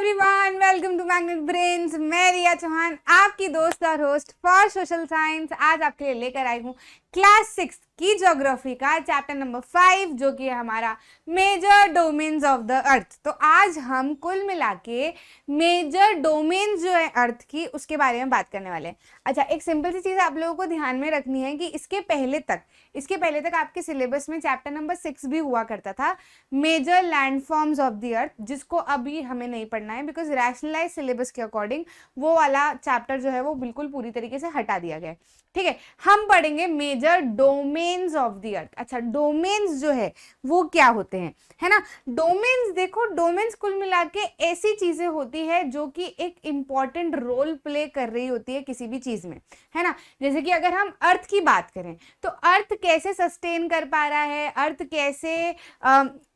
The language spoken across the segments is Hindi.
Everyone, welcome to Magnet Brains. मैं रिया चौहान, आपकी दोस्त और होस्ट फॉर सोशल साइंस। आज आपके लिए लेकर आई हूँ क्लास 6 की ज्योग्राफी का चैप्टर नंबर 5, जो कि है हमारा major domains of the earth. तो आज हम कुल मिला के मेजर डोमेन्स जो है अर्थ की, उसके बारे में बात करने वाले हैं। अच्छा, एक सिंपल सी चीज़ आप लोगों को ध्यान में रखनी है कि इसके पहले तक आपके सिलेबस में चैप्टर नंबर 6 भी हुआ करता था, major landforms of the earth, जिसको अभी हमें नहीं पढ़ना है बिकॉज रैशनलाइज सिलेबस के अकॉर्डिंग वो वाला चैप्टर जो है वो बिल्कुल पूरी तरीके से हटा दिया गया है। ठीक है, हम पढ़ेंगे major domains of the earth. अच्छा, डोमेन्स जो है वो क्या होते हैं, है ना। डोमेन्स, देखो, डोमेन्स कुल मिला के ऐसी चीजें होती है जो कि एक इंपॉर्टेंट रोल प्ले कर रही होती है किसी भी चीज में, है ना। जैसे कि अगर हम अर्थ की बात करें तो अर्थ कैसे सस्टेन कर पा रहा है, अर्थ कैसे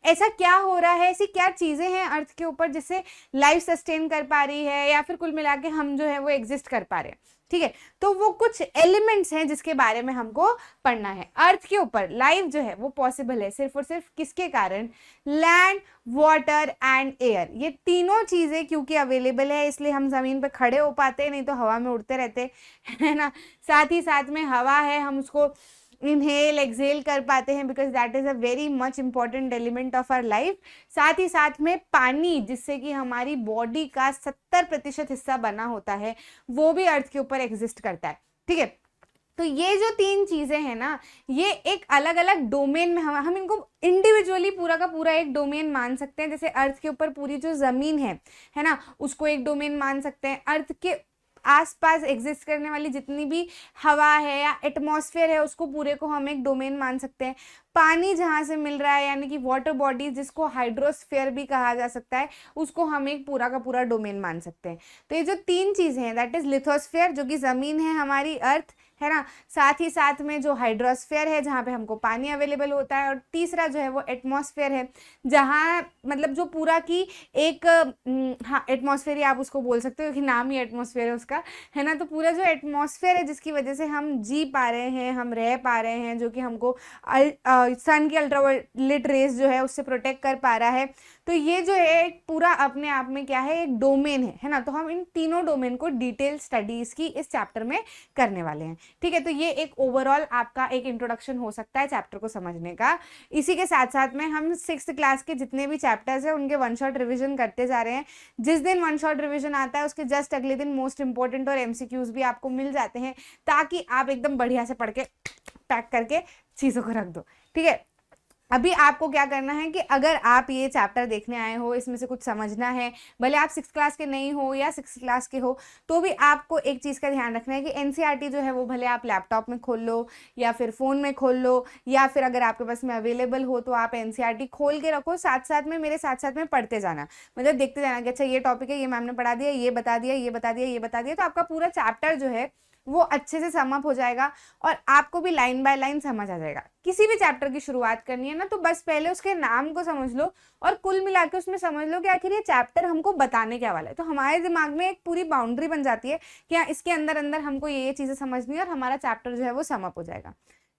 ऐसा क्या हो रहा है, ऐसी क्या चीजें हैं अर्थ के ऊपर जिससे लाइफ सस्टेन कर पा रही है, या फिर कुल मिला के हम जो है वो एग्जिस्ट कर पा रहे हैं। ठीक है, तो वो कुछ एलिमेंट्स हैं जिसके बारे में हमको पढ़ना है। अर्थ के ऊपर लाइफ जो है वो पॉसिबल है सिर्फ और सिर्फ किसके कारण? Land, water and air. ये तीनों चीजें क्योंकि अवेलेबल है इसलिए हम जमीन पे खड़े हो पाते हैं, नहीं तो हवा में उड़ते रहते है ना। साथ ही साथ में हवा है, हम उसको इनहेल एक्सेल कर पाते हैं because that is a very much important element of our life. साथ ही साथ में पानी, जिससे कि हमारी बॉडी का 70% हिस्सा बना होता है, वो भी अर्थ के ऊपर एग्जिस्ट करता है। ठीक है, तो ये जो तीन चीजें हैं ना, ये एक अलग अलग डोमेन में हम इनको इंडिविजुअली पूरा का पूरा एक डोमेन मान सकते हैं। जैसे अर्थ के ऊपर पूरी जो जमीन है ना, उसको एक डोमेन मान सकते हैं। अर्थ के आसपास एग्जिस्ट करने वाली जितनी भी हवा है या एटमॉस्फेयर है, उसको पूरे को हम एक डोमेन मान सकते हैं। पानी जहाँ से मिल रहा है, यानी कि वाटर बॉडी, जिसको हाइड्रोस्फीयर भी कहा जा सकता है, उसको हम एक पूरा का पूरा डोमेन मान सकते हैं। तो ये जो तीन चीजें हैं, दैट इज लिथोस्फीयर, जो कि जमीन है हमारी अर्थ, है ना। साथ ही साथ में जो हाइड्रोस्फीयर है, जहाँ पे हमको पानी अवेलेबल होता है, और तीसरा जो है वो एटमॉस्फेयर है, जहाँ मतलब जो पूरा की एक हाँ, एटमॉस्फेयर ही आप उसको बोल सकते हो क्योंकि नाम ही एटमॉस्फेयर है उसका, है ना। तो पूरा जो एटमॉस्फेयर है जिसकी वजह से हम जी पा रहे हैं, हम रह पा रहे हैं, जो कि हमको सन की अल्ट्रावायलेट रेस जो है उससे प्रोटेक्ट कर पा रहा है। तो ये जो है एक पूरा अपने आप में क्या है, एक डोमेन है ना। तो हम इन तीनों डोमेन को डिटेल स्टडीज की इस चैप्टर में करने वाले हैं। ठीक है, तो ये एक ओवरऑल आपका एक इंट्रोडक्शन हो सकता है चैप्टर को समझने का। इसी के साथ साथ में हम 6th क्लास के जितने भी चैप्टर्स हैं उनके वन शॉट रिविजन करते जा रहे हैं। जिस दिन वन शॉट रिविजन आता है उसके जस्ट अगले दिन मोस्ट इंपॉर्टेंट और एमसीक्यूज भी आपको मिल जाते हैं, ताकि आप एकदम बढ़िया से पढ़ के पैक करके चीजों को रख दो। ठीक है, अभी आपको क्या करना है कि अगर आप ये चैप्टर देखने आए हो, इसमें से कुछ समझना है, भले आप 6th क्लास के नहीं हो या 6th क्लास के हो, तो भी आपको एक चीज़ का ध्यान रखना है कि एनसीईआरटी जो है वो भले आप लैपटॉप में खोल लो या फिर फ़ोन में खोल लो, या फिर अगर आपके पास में अवेलेबल हो तो आप एनसीईआरटी खोल के रखो, साथ साथ में मेरे साथ साथ में पढ़ते जाना, मतलब देखते जाना कि अच्छा ये टॉपिक है, ये मैम ने पढ़ा दिया, ये बता दिया, ये बता दिया, ये बता दिया, तो आपका पूरा चैप्टर जो है वो अच्छे से समअप हो जाएगा और आपको भी लाइन बाय लाइन समझ आ जाएगा। किसी भी चैप्टर की शुरुआत करनी है ना, तो बस पहले उसके नाम को समझ लो और कुल मिला के उसमें समझ लो कि आखिर ये चैप्टर हमको बताने क्या वाला है। तो हमारे दिमाग में एक पूरी बाउंड्री बन जाती है कि हाँ, इसके अंदर अंदर हमको ये चीजें समझनी है और हमारा चैप्टर जो है वो समअप हो जाएगा।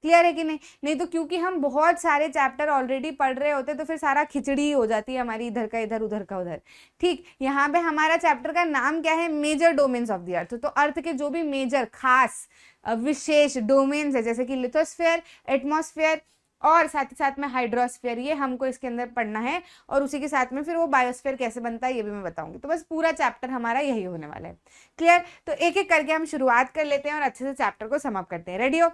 क्लियर है कि नहीं? नहीं तो क्योंकि हम बहुत सारे चैप्टर ऑलरेडी पढ़ रहे होते तो फिर सारा खिचड़ी हो जाती है हमारी, इधर का इधर, उधर का उधर। ठीक, यहाँ पे हमारा चैप्टर का नाम क्या है? Major domains of the earth. तो अर्थ के जो भी मेजर, खास, विशेष डोमेन्स है, जैसे कि लिथोस्फीयर, एटमॉस्फेयर और साथ ही साथ में हाइड्रोस्फीयर, ये हमको इसके अंदर पढ़ना है। और उसी के साथ में फिर वो बायोस्फीयर कैसे बनता है ये भी मैं बताऊंगी। तो बस पूरा चैप्टर हमारा यही होने वाला है। क्लियर? तो एक एक करके हम शुरुआत कर लेते हैं और अच्छे से चैप्टर को समाप्त करते हैं। रेडी हो?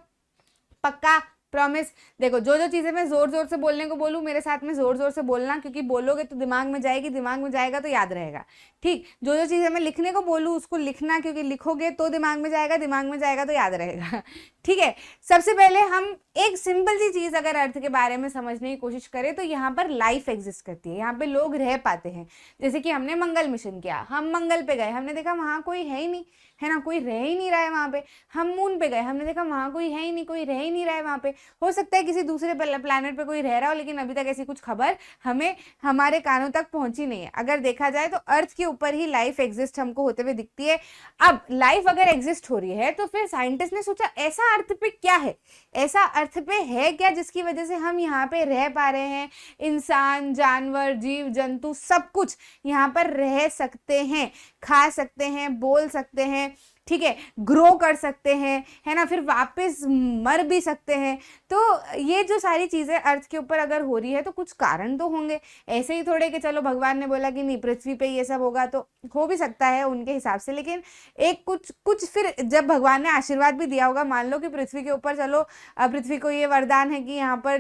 पक्का? प्रॉमिस? देखो, जो जो चीजें मैं जोर जोर से बोलने को बोलूँ, मेरे साथ में जोर जोर से बोलना, क्योंकि बोलोगे तो दिमाग में जाएगी, दिमाग में जाएगा तो याद रहेगा। ठीक, जो जो चीजें मैं लिखने को बोलूँ उसको लिखना, क्योंकि लिखोगे तो दिमाग में जाएगा, दिमाग में जाएगा तो याद रहेगा। ठीक है, सबसे पहले हम एक सिंपल सी चीज अगर अर्थ के बारे में समझने की कोशिश करें तो यहाँ पर लाइफ एग्जिस्ट करती है, यहाँ पे लोग रह पाते हैं। जैसे कि हमने मंगल मिशन किया, हम मंगल पे गए, हमने देखा वहां कोई है ही नहीं, है ना, कोई रह ही नहीं रहा है वहां पे। हम मून पे गए, हमने देखा वहां कोई है ही नहीं, कोई रह ही नहीं रहा है वहां पे। हो सकता है किसी दूसरे प्लैनेट पे कोई रह रहा हो, लेकिन अभी तक ऐसी कुछ खबर हमें हमारे कानों तक पहुंची नहीं है। अगर देखा जाए तो अर्थ के ऊपर ही लाइफ एग्जिस्ट हमको होते हुए दिखती है। अब लाइफ अगर एग्जिस्ट हो रही है तो फिर साइंटिस्ट ने सोचा ऐसा अर्थ पे क्या है, ऐसा अर्थ पे है क्या जिसकी वजह से हम यहाँ पे रह पा रहे हैं, इंसान, जानवर, जीव जंतु सब कुछ यहाँ पर रह सकते हैं, खा सकते हैं, बोल सकते हैं, ठीक है, ग्रो कर सकते हैं, है ना, फिर वापस मर भी सकते हैं। तो ये जो सारी चीज़ें अर्थ के ऊपर अगर हो रही है तो कुछ कारण तो होंगे। ऐसे ही थोड़े कि चलो भगवान ने बोला कि नहीं पृथ्वी पे ये सब होगा, तो हो भी सकता है उनके हिसाब से, लेकिन एक कुछ फिर जब भगवान ने आशीर्वाद भी दिया होगा, मान लो कि पृथ्वी के ऊपर चलो पृथ्वी को ये वरदान है कि यहाँ पर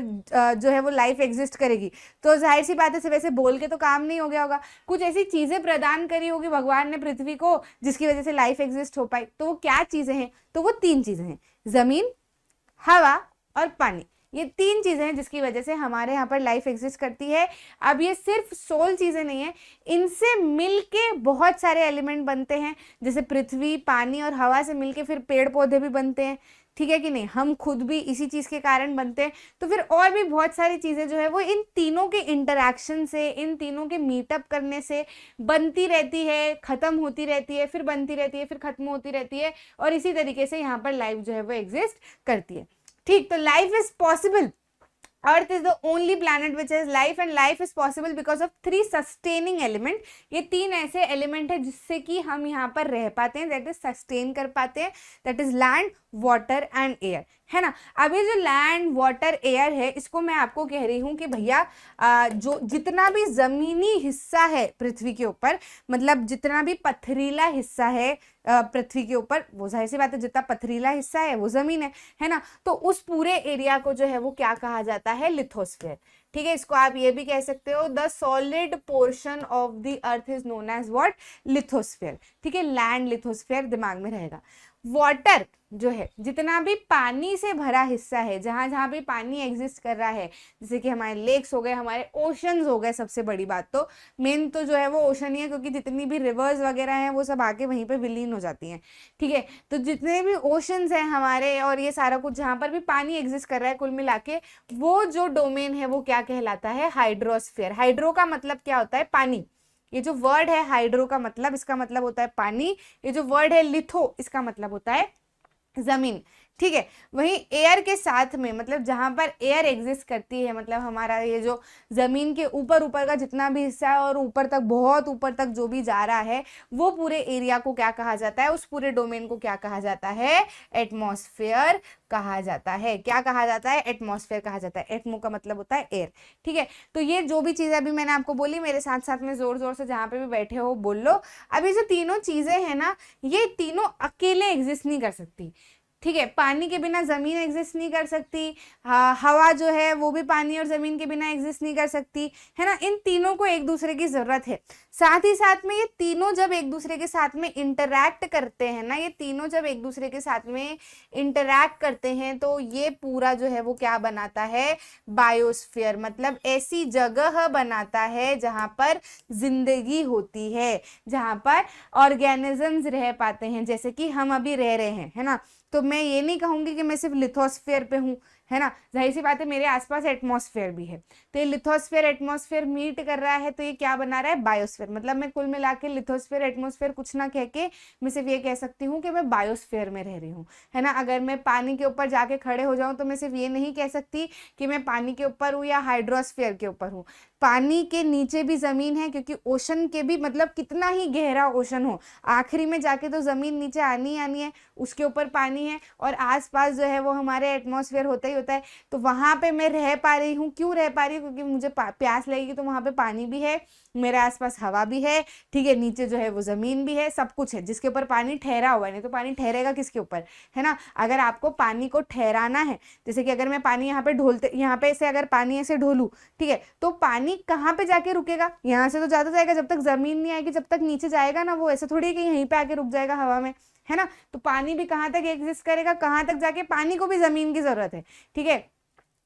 जो है वो लाइफ एग्जिस्ट करेगी, तो जाहिर सी बात है सिर्फ वैसे बोल के तो काम नहीं हो गया होगा, कुछ ऐसी चीज़ें प्रदान करी होगी भगवान ने पृथ्वी को जिसकी वजह से लाइफ एग्जिस्ट हो पाई। तो वो क्या चीजें हैं, तो वो 3 चीजें हैं, जमीन, हवा और पानी। ये 3 चीजें हैं जिसकी वजह से हमारे यहाँ पर लाइफ एग्जिस्ट करती है। अब ये सिर्फ सोल चीजें नहीं है, इनसे मिलके बहुत सारे एलिमेंट बनते हैं, जैसे पृथ्वी, पानी और हवा से मिलके फिर पेड़ पौधे भी बनते हैं, ठीक है कि नहीं, हम खुद भी इसी चीज के कारण बनते हैं। तो फिर और भी बहुत सारी चीजें जो है वो इन तीनों के इंटरैक्शन से, इन तीनों के मीटअप करने से बनती रहती है, खत्म होती रहती है, फिर बनती रहती है, फिर खत्म होती रहती है, और इसी तरीके से यहाँ पर लाइफ जो है वो एग्जिस्ट करती है। ठीक, तो life is possible, Earth is the only planet which has life, and life is possible because of 3 sustaining element। ये 3 ऐसे एलिमेंट है जिससे कि हम यहाँ पर रह पाते हैं, दैट इज सस्टेन कर पाते हैं, that is land, water and air, है ना। अब ये जो लैंड, वाटर, एयर है, इसको मैं आपको कह रही हूँ कि भैया जो जितना भी जमीनी हिस्सा है पृथ्वी के ऊपर, मतलब जितना भी पथरीला हिस्सा है पृथ्वी के ऊपर, वो जाहिर सी बात है जितना पथरीला हिस्सा है वो जमीन है ना, तो उस पूरे एरिया को जो है वो क्या कहा जाता है, लिथोस्फीयर। ठीक है, इसको आप ये भी कह सकते हो the solid portion of the earth is known as what, lithosphere. ठीक है, लैंड लिथोस्फीयर दिमाग में रहेगा। वाटर जो है, जितना भी पानी से भरा हिस्सा है, जहां जहां भी पानी एग्जिस्ट कर रहा है, जैसे कि हमारे लेक्स हो गए, हमारे ओशंस हो गए, सबसे बड़ी बात तो मेन तो जो है वो ओशन ही है, क्योंकि जितनी भी रिवर्स वगैरह हैं वो सब आके वहीं पे विलीन हो जाती हैं। ठीक है, तो जितने भी ओशंस हैं हमारे और ये सारा कुछ जहां पर भी पानी एग्जिस्ट कर रहा है, कुल मिला के वो जो डोमेन है वो क्या कहलाता है, हाइड्रोस्फीयर। हाइड्रो का मतलब क्या होता है, पानी। ये जो वर्ड है हाइड्रो का मतलब, इसका मतलब होता है पानी। ये जो वर्ड है लिथो, इसका मतलब होता है जमीन। ठीक है, वहीं एयर के साथ में, मतलब जहां पर एयर एग्जिस्ट करती है, मतलब हमारा ये जो जमीन के ऊपर ऊपर का जितना भी हिस्सा है और ऊपर तक, बहुत ऊपर तक जो भी जा रहा है, वो पूरे एरिया को क्या कहा जाता है, उस पूरे डोमेन को क्या कहा जाता है, एटमॉस्फेयर कहा जाता है। क्या कहा जाता है, एटमॉस्फेयर कहा जाता है। एटमो का मतलब होता है एयर। ठीक है, तो ये जो भी चीजें अभी मैंने आपको बोली, मेरे साथ साथ में जोर जोर से जहां पे भी बैठे हो बोल लो। अभी जो तीनों चीजें हैं ना, ये तीनों अकेले एग्जिस्ट नहीं कर सकती। ठीक है, पानी के बिना जमीन एग्जिस्ट नहीं कर सकती, हवा जो है वो भी पानी और जमीन के बिना एग्जिस्ट नहीं कर सकती, है ना। इन तीनों को एक दूसरे की जरूरत है। साथ ही साथ में ये तीनों जब एक दूसरे के साथ में इंटरैक्ट करते हैं ना, ये तीनों जब एक दूसरे के साथ में इंटरैक्ट करते हैं तो ये पूरा जो है वो क्या बनाता है, बायोस्फीयर। मतलब ऐसी जगह बनाता है जहां पर जिंदगी होती है, जहां पर ऑर्गेनिजम्स रह पाते हैं, जैसे कि हम अभी रह रहे हैं, है ना। तो मैं ये नहीं कहूंगी कि मैं सिर्फ लिथोस्फीयर पे हूँ, है ना, जाहिर सी बात है मेरे आसपास एटमॉस्फेयर भी है। तो ये लिथोस्फीयर एटमॉस्फेयर मीट कर रहा है, तो ये क्या बना रहा है, बायोस्फीयर। मतलब मैं कुल मिला के लिथोस्फीयर एटमॉस्फेयर कुछ ना कह के मैं सिर्फ ये कह सकती हूँ कि मैं बायोस्फीयर में रह रही हूँ, है ना। अगर मैं पानी के ऊपर जाके खड़े हो जाऊँ तो मैं सिर्फ ये नहीं कह सकती कि मैं पानी के ऊपर हूँ या हाइड्रोस्फीयर के ऊपर हूँ। पानी के नीचे भी जमीन है, क्योंकि ओशन के भी, मतलब कितना ही गहरा ओशन हो, आखिरी में जाके तो जमीन नीचे आनी है, उसके ऊपर पानी है, और आसपास जो है वो हमारे एटमॉस्फेयर होता ही होता है। तो वहां पे मैं रह पा रही हूँ। क्यों रह पा रही हूँ, क्योंकि मुझे प्यास लगेगी तो वहां पे पानी भी है, मेरे आसपास हवा भी है, ठीक है, नीचे जो है वो जमीन भी है, सब कुछ है जिसके ऊपर पानी ठहरा हुआ है। नहीं तो पानी ठहरेगा किसके ऊपर, है ना। अगर आपको पानी को ठहराना है, जैसे कि अगर मैं पानी यहाँ पे ढोलते, यहाँ पे से अगर पानी ऐसे ढोलू, ठीक है, तो पानी कहाँ पे जाके रुकेगा, यहाँ से तो जाता जाएगा, जब तक जमीन नहीं आएगी, जब तक नीचे जाएगा ना, वो ऐसे थोड़ी है कि यहीं पे आके रुक जाएगा हवा में, है ना। तो पानी भी कहाँ तक एग्जिस्ट करेगा, कहाँ तक जाके, पानी को भी जमीन की जरूरत है। ठीक है,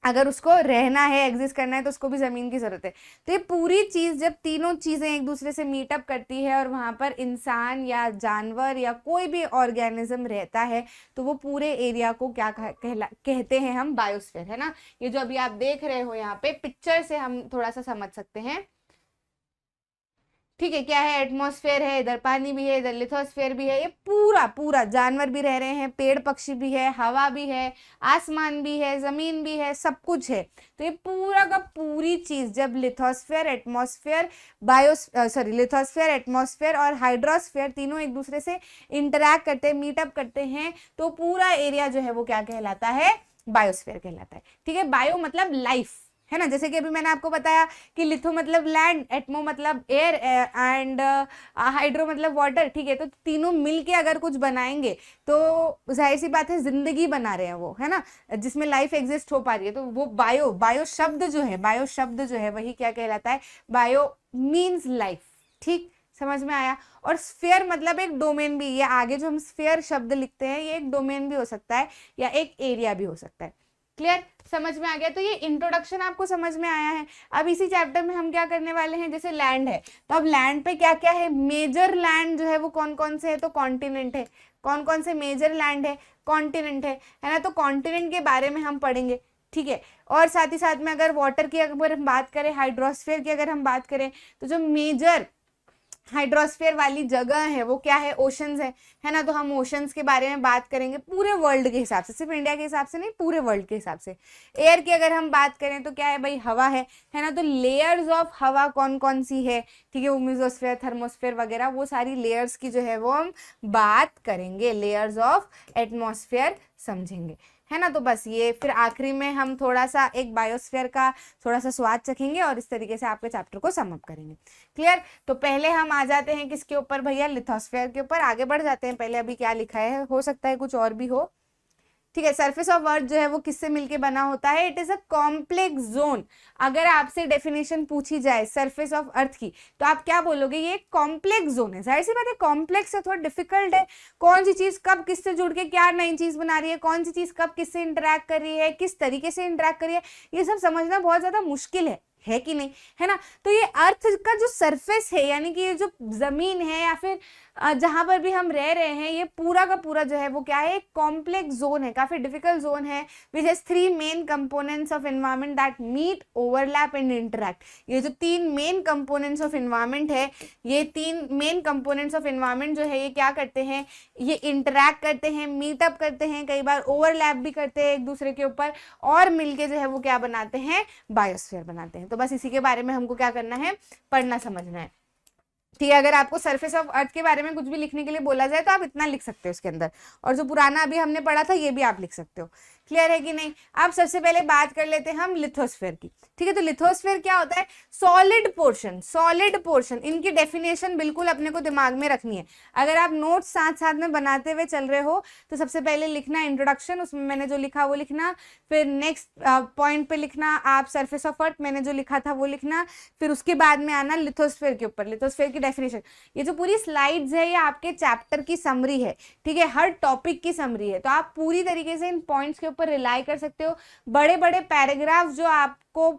अगर उसको रहना है, एग्जिस्ट करना है, तो उसको भी ज़मीन की ज़रूरत है। तो ये पूरी चीज़, जब तीनों चीज़ें एक दूसरे से मीटअप करती है और वहाँ पर इंसान या जानवर या कोई भी ऑर्गेनिज्म रहता है, तो वो पूरे एरिया को क्या कहते हैं हम, बायोस्फीयर, है ना। ये जो अभी आप देख रहे हो यहाँ पे पिक्चर से हम थोड़ा सा समझ सकते हैं, ठीक है। क्या है, एटमॉस्फेयर है, इधर पानी भी है, इधर लिथोस्फेयर भी है, ये पूरा पूरा जानवर भी रह रहे हैं, पेड़ पक्षी भी है, हवा भी है, आसमान भी है, जमीन भी है, सब कुछ है। तो ये पूरा का पूरी चीज जब लिथोस्फेयर, एटमॉस्फेयर, लिथोस्फेयर, एटमॉस्फेयर और हाइड्रोस्फेयर तीनों एक दूसरे से इंटरैक्ट करते हैं, मीटअप करते हैं, तो पूरा एरिया जो है वो क्या कहलाता है, बायोस्फीयर कहलाता है। ठीक है, बायो मतलब लाइफ, है ना। जैसे कि अभी मैंने आपको बताया कि लिथो मतलब लैंड, एटमो मतलब एयर एंड हाइड्रो मतलब वाटर, ठीक है। तो तीनों मिलके अगर कुछ बनाएंगे तो जाहिर सी बात है जिंदगी बना रहे हैं वो, है ना, जिसमें लाइफ एग्जिस्ट हो पा रही है। तो वो बायो, बायो शब्द जो है वही क्या कहलाता है, बायो मीन्स लाइफ। ठीक, समझ में आया। और स्फीयर मतलब एक डोमेन भी, ये आगे जो हम स्फीयर शब्द लिखते हैं ये एक डोमेन भी हो सकता है या एक एरिया भी हो सकता है। क्लियर, समझ में आ गया। तो ये इंट्रोडक्शन आपको समझ में आया है। अब इसी चैप्टर में हम क्या करने वाले हैं, जैसे लैंड है, तो अब लैंड पे क्या क्या है, मेजर लैंड जो है वो कौन कौन से है, तो कॉन्टिनेंट है। कौन कौन से मेजर लैंड है, कॉन्टिनेंट है ना। तो कॉन्टिनेंट के बारे में हम पढ़ेंगे, ठीक है। और साथ ही साथ में अगर वाटर की अगर हम बात करें, हाइड्रोस्फीयर की अगर हम बात करें, तो जो मेजर हाइड्रोस्फीयर वाली जगह है वो क्या है, ओशंस है ना। तो हम ओशंस के बारे में बात करेंगे पूरे वर्ल्ड के हिसाब से, सिर्फ इंडिया के हिसाब से नहीं, पूरे वर्ल्ड के हिसाब से। एयर की अगर हम बात करें तो क्या है भाई, हवा है ना। तो लेयर्स ऑफ हवा कौन कौन सी है, ठीक है, वो मेसोस्फीयर, थर्मोस्फीयर वगैरह, वो सारी लेयर्स की जो है वो हम बात करेंगे। लेयर्स ऑफ एटमॉस्फेयर समझेंगे, है ना। तो बस ये, फिर आखिरी में हम थोड़ा सा एक बायोस्फीयर का थोड़ा सा स्वाद चखेंगे और इस तरीके से आपके चैप्टर को सम अप करेंगे। क्लियर। तो पहले हम आ जाते हैं किसके ऊपर भैया, लिथोस्फीयर के ऊपर। आगे बढ़ जाते हैं, पहले अभी क्या लिखा है, हो सकता है कुछ और भी हो, ठीक है। सरफेस ऑफ अर्थ जो है वो किससे मिलके बना होता है, it is a complex zone. अगर आपसे डेफिनेशन पूछी जाए सरफेस ऑफ अर्थ की, तो आप क्या बोलोगे, ये कॉम्प्लेक्स जोन है। जाहिर सी बात है, कॉम्प्लेक्स है, थोड़ा डिफिकल्ट है। कौन सी चीज कब किससे जुड़ के क्या नई चीज बना रही है, कौन सी चीज कब किससे इंटरेक्ट कर रही है, किस तरीके से इंटरेक्ट कर रही है, ये सब समझना बहुत ज्यादा मुश्किल है कि नहीं, है ना। तो ये अर्थ का जो सरफेस है, यानी कि ये जो जमीन है या फिर जहां पर भी हम रह रहे हैं, ये पूरा का पूरा जो है वो क्या है, एक कॉम्प्लेक्स जोन है, काफी डिफिकल्ट जोन है, which has 3 main components of environment that meet, overlap and interact. ये जो 3 मेन कंपोनेंट्स ऑफ एनवायरनमेंट है, ये 3 मेन कंपोनेंट्स ऑफ एनवायरनमेंट जो है ये क्या करते हैं, ये इंटरैक्ट करते हैं, मीटअप करते हैं, कई बार ओवरलैप भी करते हैं एक दूसरे के ऊपर, और मिलके जो है वो क्या बनाते हैं, बायोस्फीयर बनाते हैं। तो बस इसी के बारे में हमको क्या करना है, पढ़ना समझना है, ठीक है। अगर आपको सरफेस ऑफ अर्थ के बारे में कुछ भी लिखने के लिए बोला जाए तो आप इतना लिख सकते हो उसके अंदर, और जो पुराना अभी हमने पढ़ा था ये भी आप लिख सकते हो। क्लियर है कि नहीं। अब सबसे पहले बात कर लेते हैं हम लिथोस्फीयर की, ठीक है। तो लिथोस्फीयर क्या होता है, सॉलिड पोर्शन, सॉलिड पोर्शन। इनकी डेफिनेशन बिल्कुल अपने को दिमाग में रखनी है। अगर आप नोट्स साथ साथ में बनाते हुए चल रहे हो तो सबसे पहले लिखना इंट्रोडक्शन, उसमें मैंने जो लिखा वो लिखना, फिर नेक्स्ट पॉइंट पे लिखना आप सरफेस ऑफ अर्थ, मैंने जो लिखा था वो लिखना, फिर उसके बाद में आना लिथोस्फीयर के ऊपर, लिथोस्फीयर की डेफिनेशन। ये जो पूरी स्लाइड्स है ये आपके चैप्टर की समरी है, ठीक है, हर टॉपिक की समरी है। तो आप पूरी तरीके से इन पॉइंट्स के ऊपर रिलाई कर सकते हो। बड़े बड़े पैराग्राफ जो आपको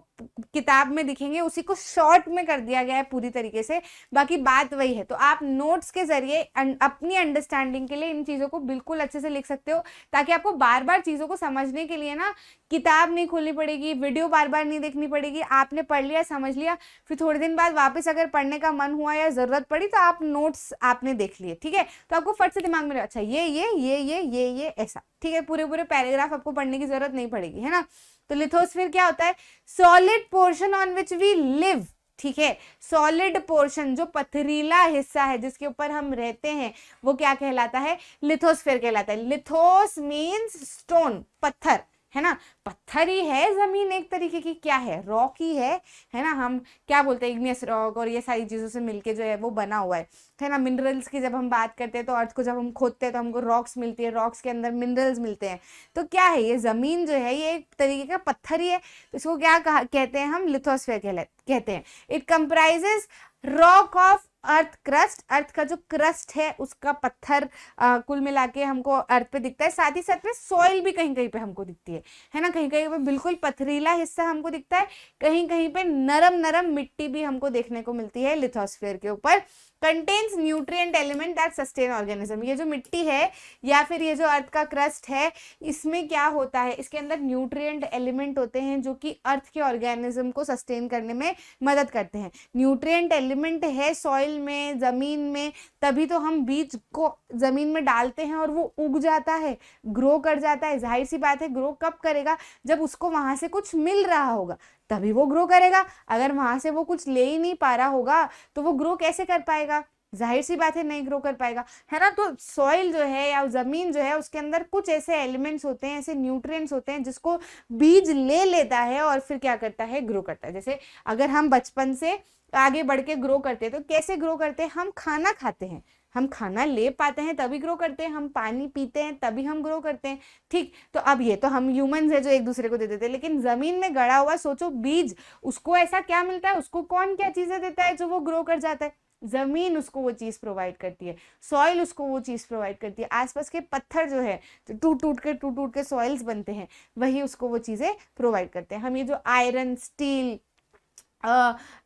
किताब में दिखेंगे उसी को शॉर्ट में कर दिया गया है पूरी तरीके से, बाकी बात वही है। तो आप नोट्स के जरिए अपनी अंडरस्टैंडिंग के लिए इन चीजों को बिल्कुल अच्छे से लिख सकते हो, ताकि आपको बार बार चीजों को समझने के लिए ना किताब नहीं खोलनी पड़ेगी, वीडियो बार बार नहीं देखनी पड़ेगी। आपने पढ़ लिया, समझ लिया, फिर थोड़े दिन बाद वापस अगर पढ़ने का मन हुआ या जरूरत पड़ी तो आप नोट्स आपने देख लिए, ठीक है। तो आपको फट से दिमाग में, अच्छा ये ऐसा, ठीक है। पूरे पूरे पैराग्राफ आपको पढ़ने की जरूरत नहीं पड़ेगी, है ना। तो लिथोस्फीयर क्या होता है, solid portion on which we live, ठीक है। सॉलिड पोर्शन, जो पथरीला हिस्सा है जिसके ऊपर हम रहते हैं, वो क्या कहलाता है, लिथोस्फीयर कहलाता है। लिथोस मीन्स स्टोन, पत्थर, है ना। पत्थर ही है जमीन एक तरीके की, क्या है, रॉक ही है ना। हम क्या बोलते हैं, इग्नियस रॉक और ये सारी चीजों से मिलके जो है वो बना हुआ है ना। मिनरल्स की जब हम बात करते हैं तो अर्थ को जब हम खोदते हैं तो हमको रॉक्स मिलती है, रॉक्स के अंदर मिनरल्स मिलते हैं। तो क्या है, ये जमीन जो है ये एक तरीके का पत्थर ही है। तो इसको क्या कहते हैं हम, लिथोस्फीयर कहते हैं। It comprises rock of earth का जो क्रस्ट है उसका पत्थर कुल मिला के हमको अर्थ पे दिखता है। साथ ही साथ में सॉइल भी कहीं कहीं पे हमको दिखती है ना, कहीं कहीं पे बिल्कुल पथरीला हिस्सा हमको दिखता है, कहीं कहीं पे नरम नरम मिट्टी भी हमको देखने को मिलती है लिथोस्फीयर के ऊपर। Contains nutrient element that sustain organism, ये जो मिट्टी है या फिर ये जो अर्थ का क्रस्ट है, इसमें क्या होता है, इसके अंदर न्यूट्रिएंट एलिमेंट होते हैं जो कि अर्थ के ऑर्गेनिज्म को सस्टेन करने में मदद करते हैं। न्यूट्रिएंट एलिमेंट है सॉइल में, जमीन में, तभी तो हम बीज को जमीन में डालते हैं और वो उग जाता है, ग्रो कर जाता है। जाहिर सी बात है, ग्रो कब करेगा, जब उसको वहां से कुछ मिल रहा होगा तभी वो ग्रो करेगा। अगर वहां से वो कुछ ले ही नहीं पा रहा होगा तो वो ग्रो कैसे कर पाएगा, जाहिर सी बात है नहीं ग्रो कर पाएगा, है ना। तो सॉइल जो है या जमीन जो है उसके अंदर कुछ ऐसे एलिमेंट्स होते हैं, ऐसे न्यूट्रिएंट्स होते हैं जिसको बीज ले लेता है और फिर क्या करता है, ग्रो करता है। जैसे अगर हम बचपन से आगे बढ़ के ग्रो करते हैं तो कैसे ग्रो करते हैं, हम खाना खाते हैं, हम खाना ले पाते हैं तभी ग्रो करते हैं, हम पानी पीते हैं तभी हम ग्रो करते हैं, ठीक। तो अब ये तो हम ह्यूमंस है जो एक दूसरे को दे देते हैं, लेकिन जमीन में गड़ा हुआ सोचो बीज, उसको ऐसा क्या मिलता है, उसको कौन क्या चीजें देता है जो वो ग्रो कर जाता है, जमीन उसको वो चीज प्रोवाइड करती है, सॉइल उसको वो चीज प्रोवाइड करती है, आसपास के पत्थर जो है जो टूट टूट के सॉइल्स बनते हैं वही उसको वो चीजें प्रोवाइड करते हैं। हम ये जो आयरन, स्टील,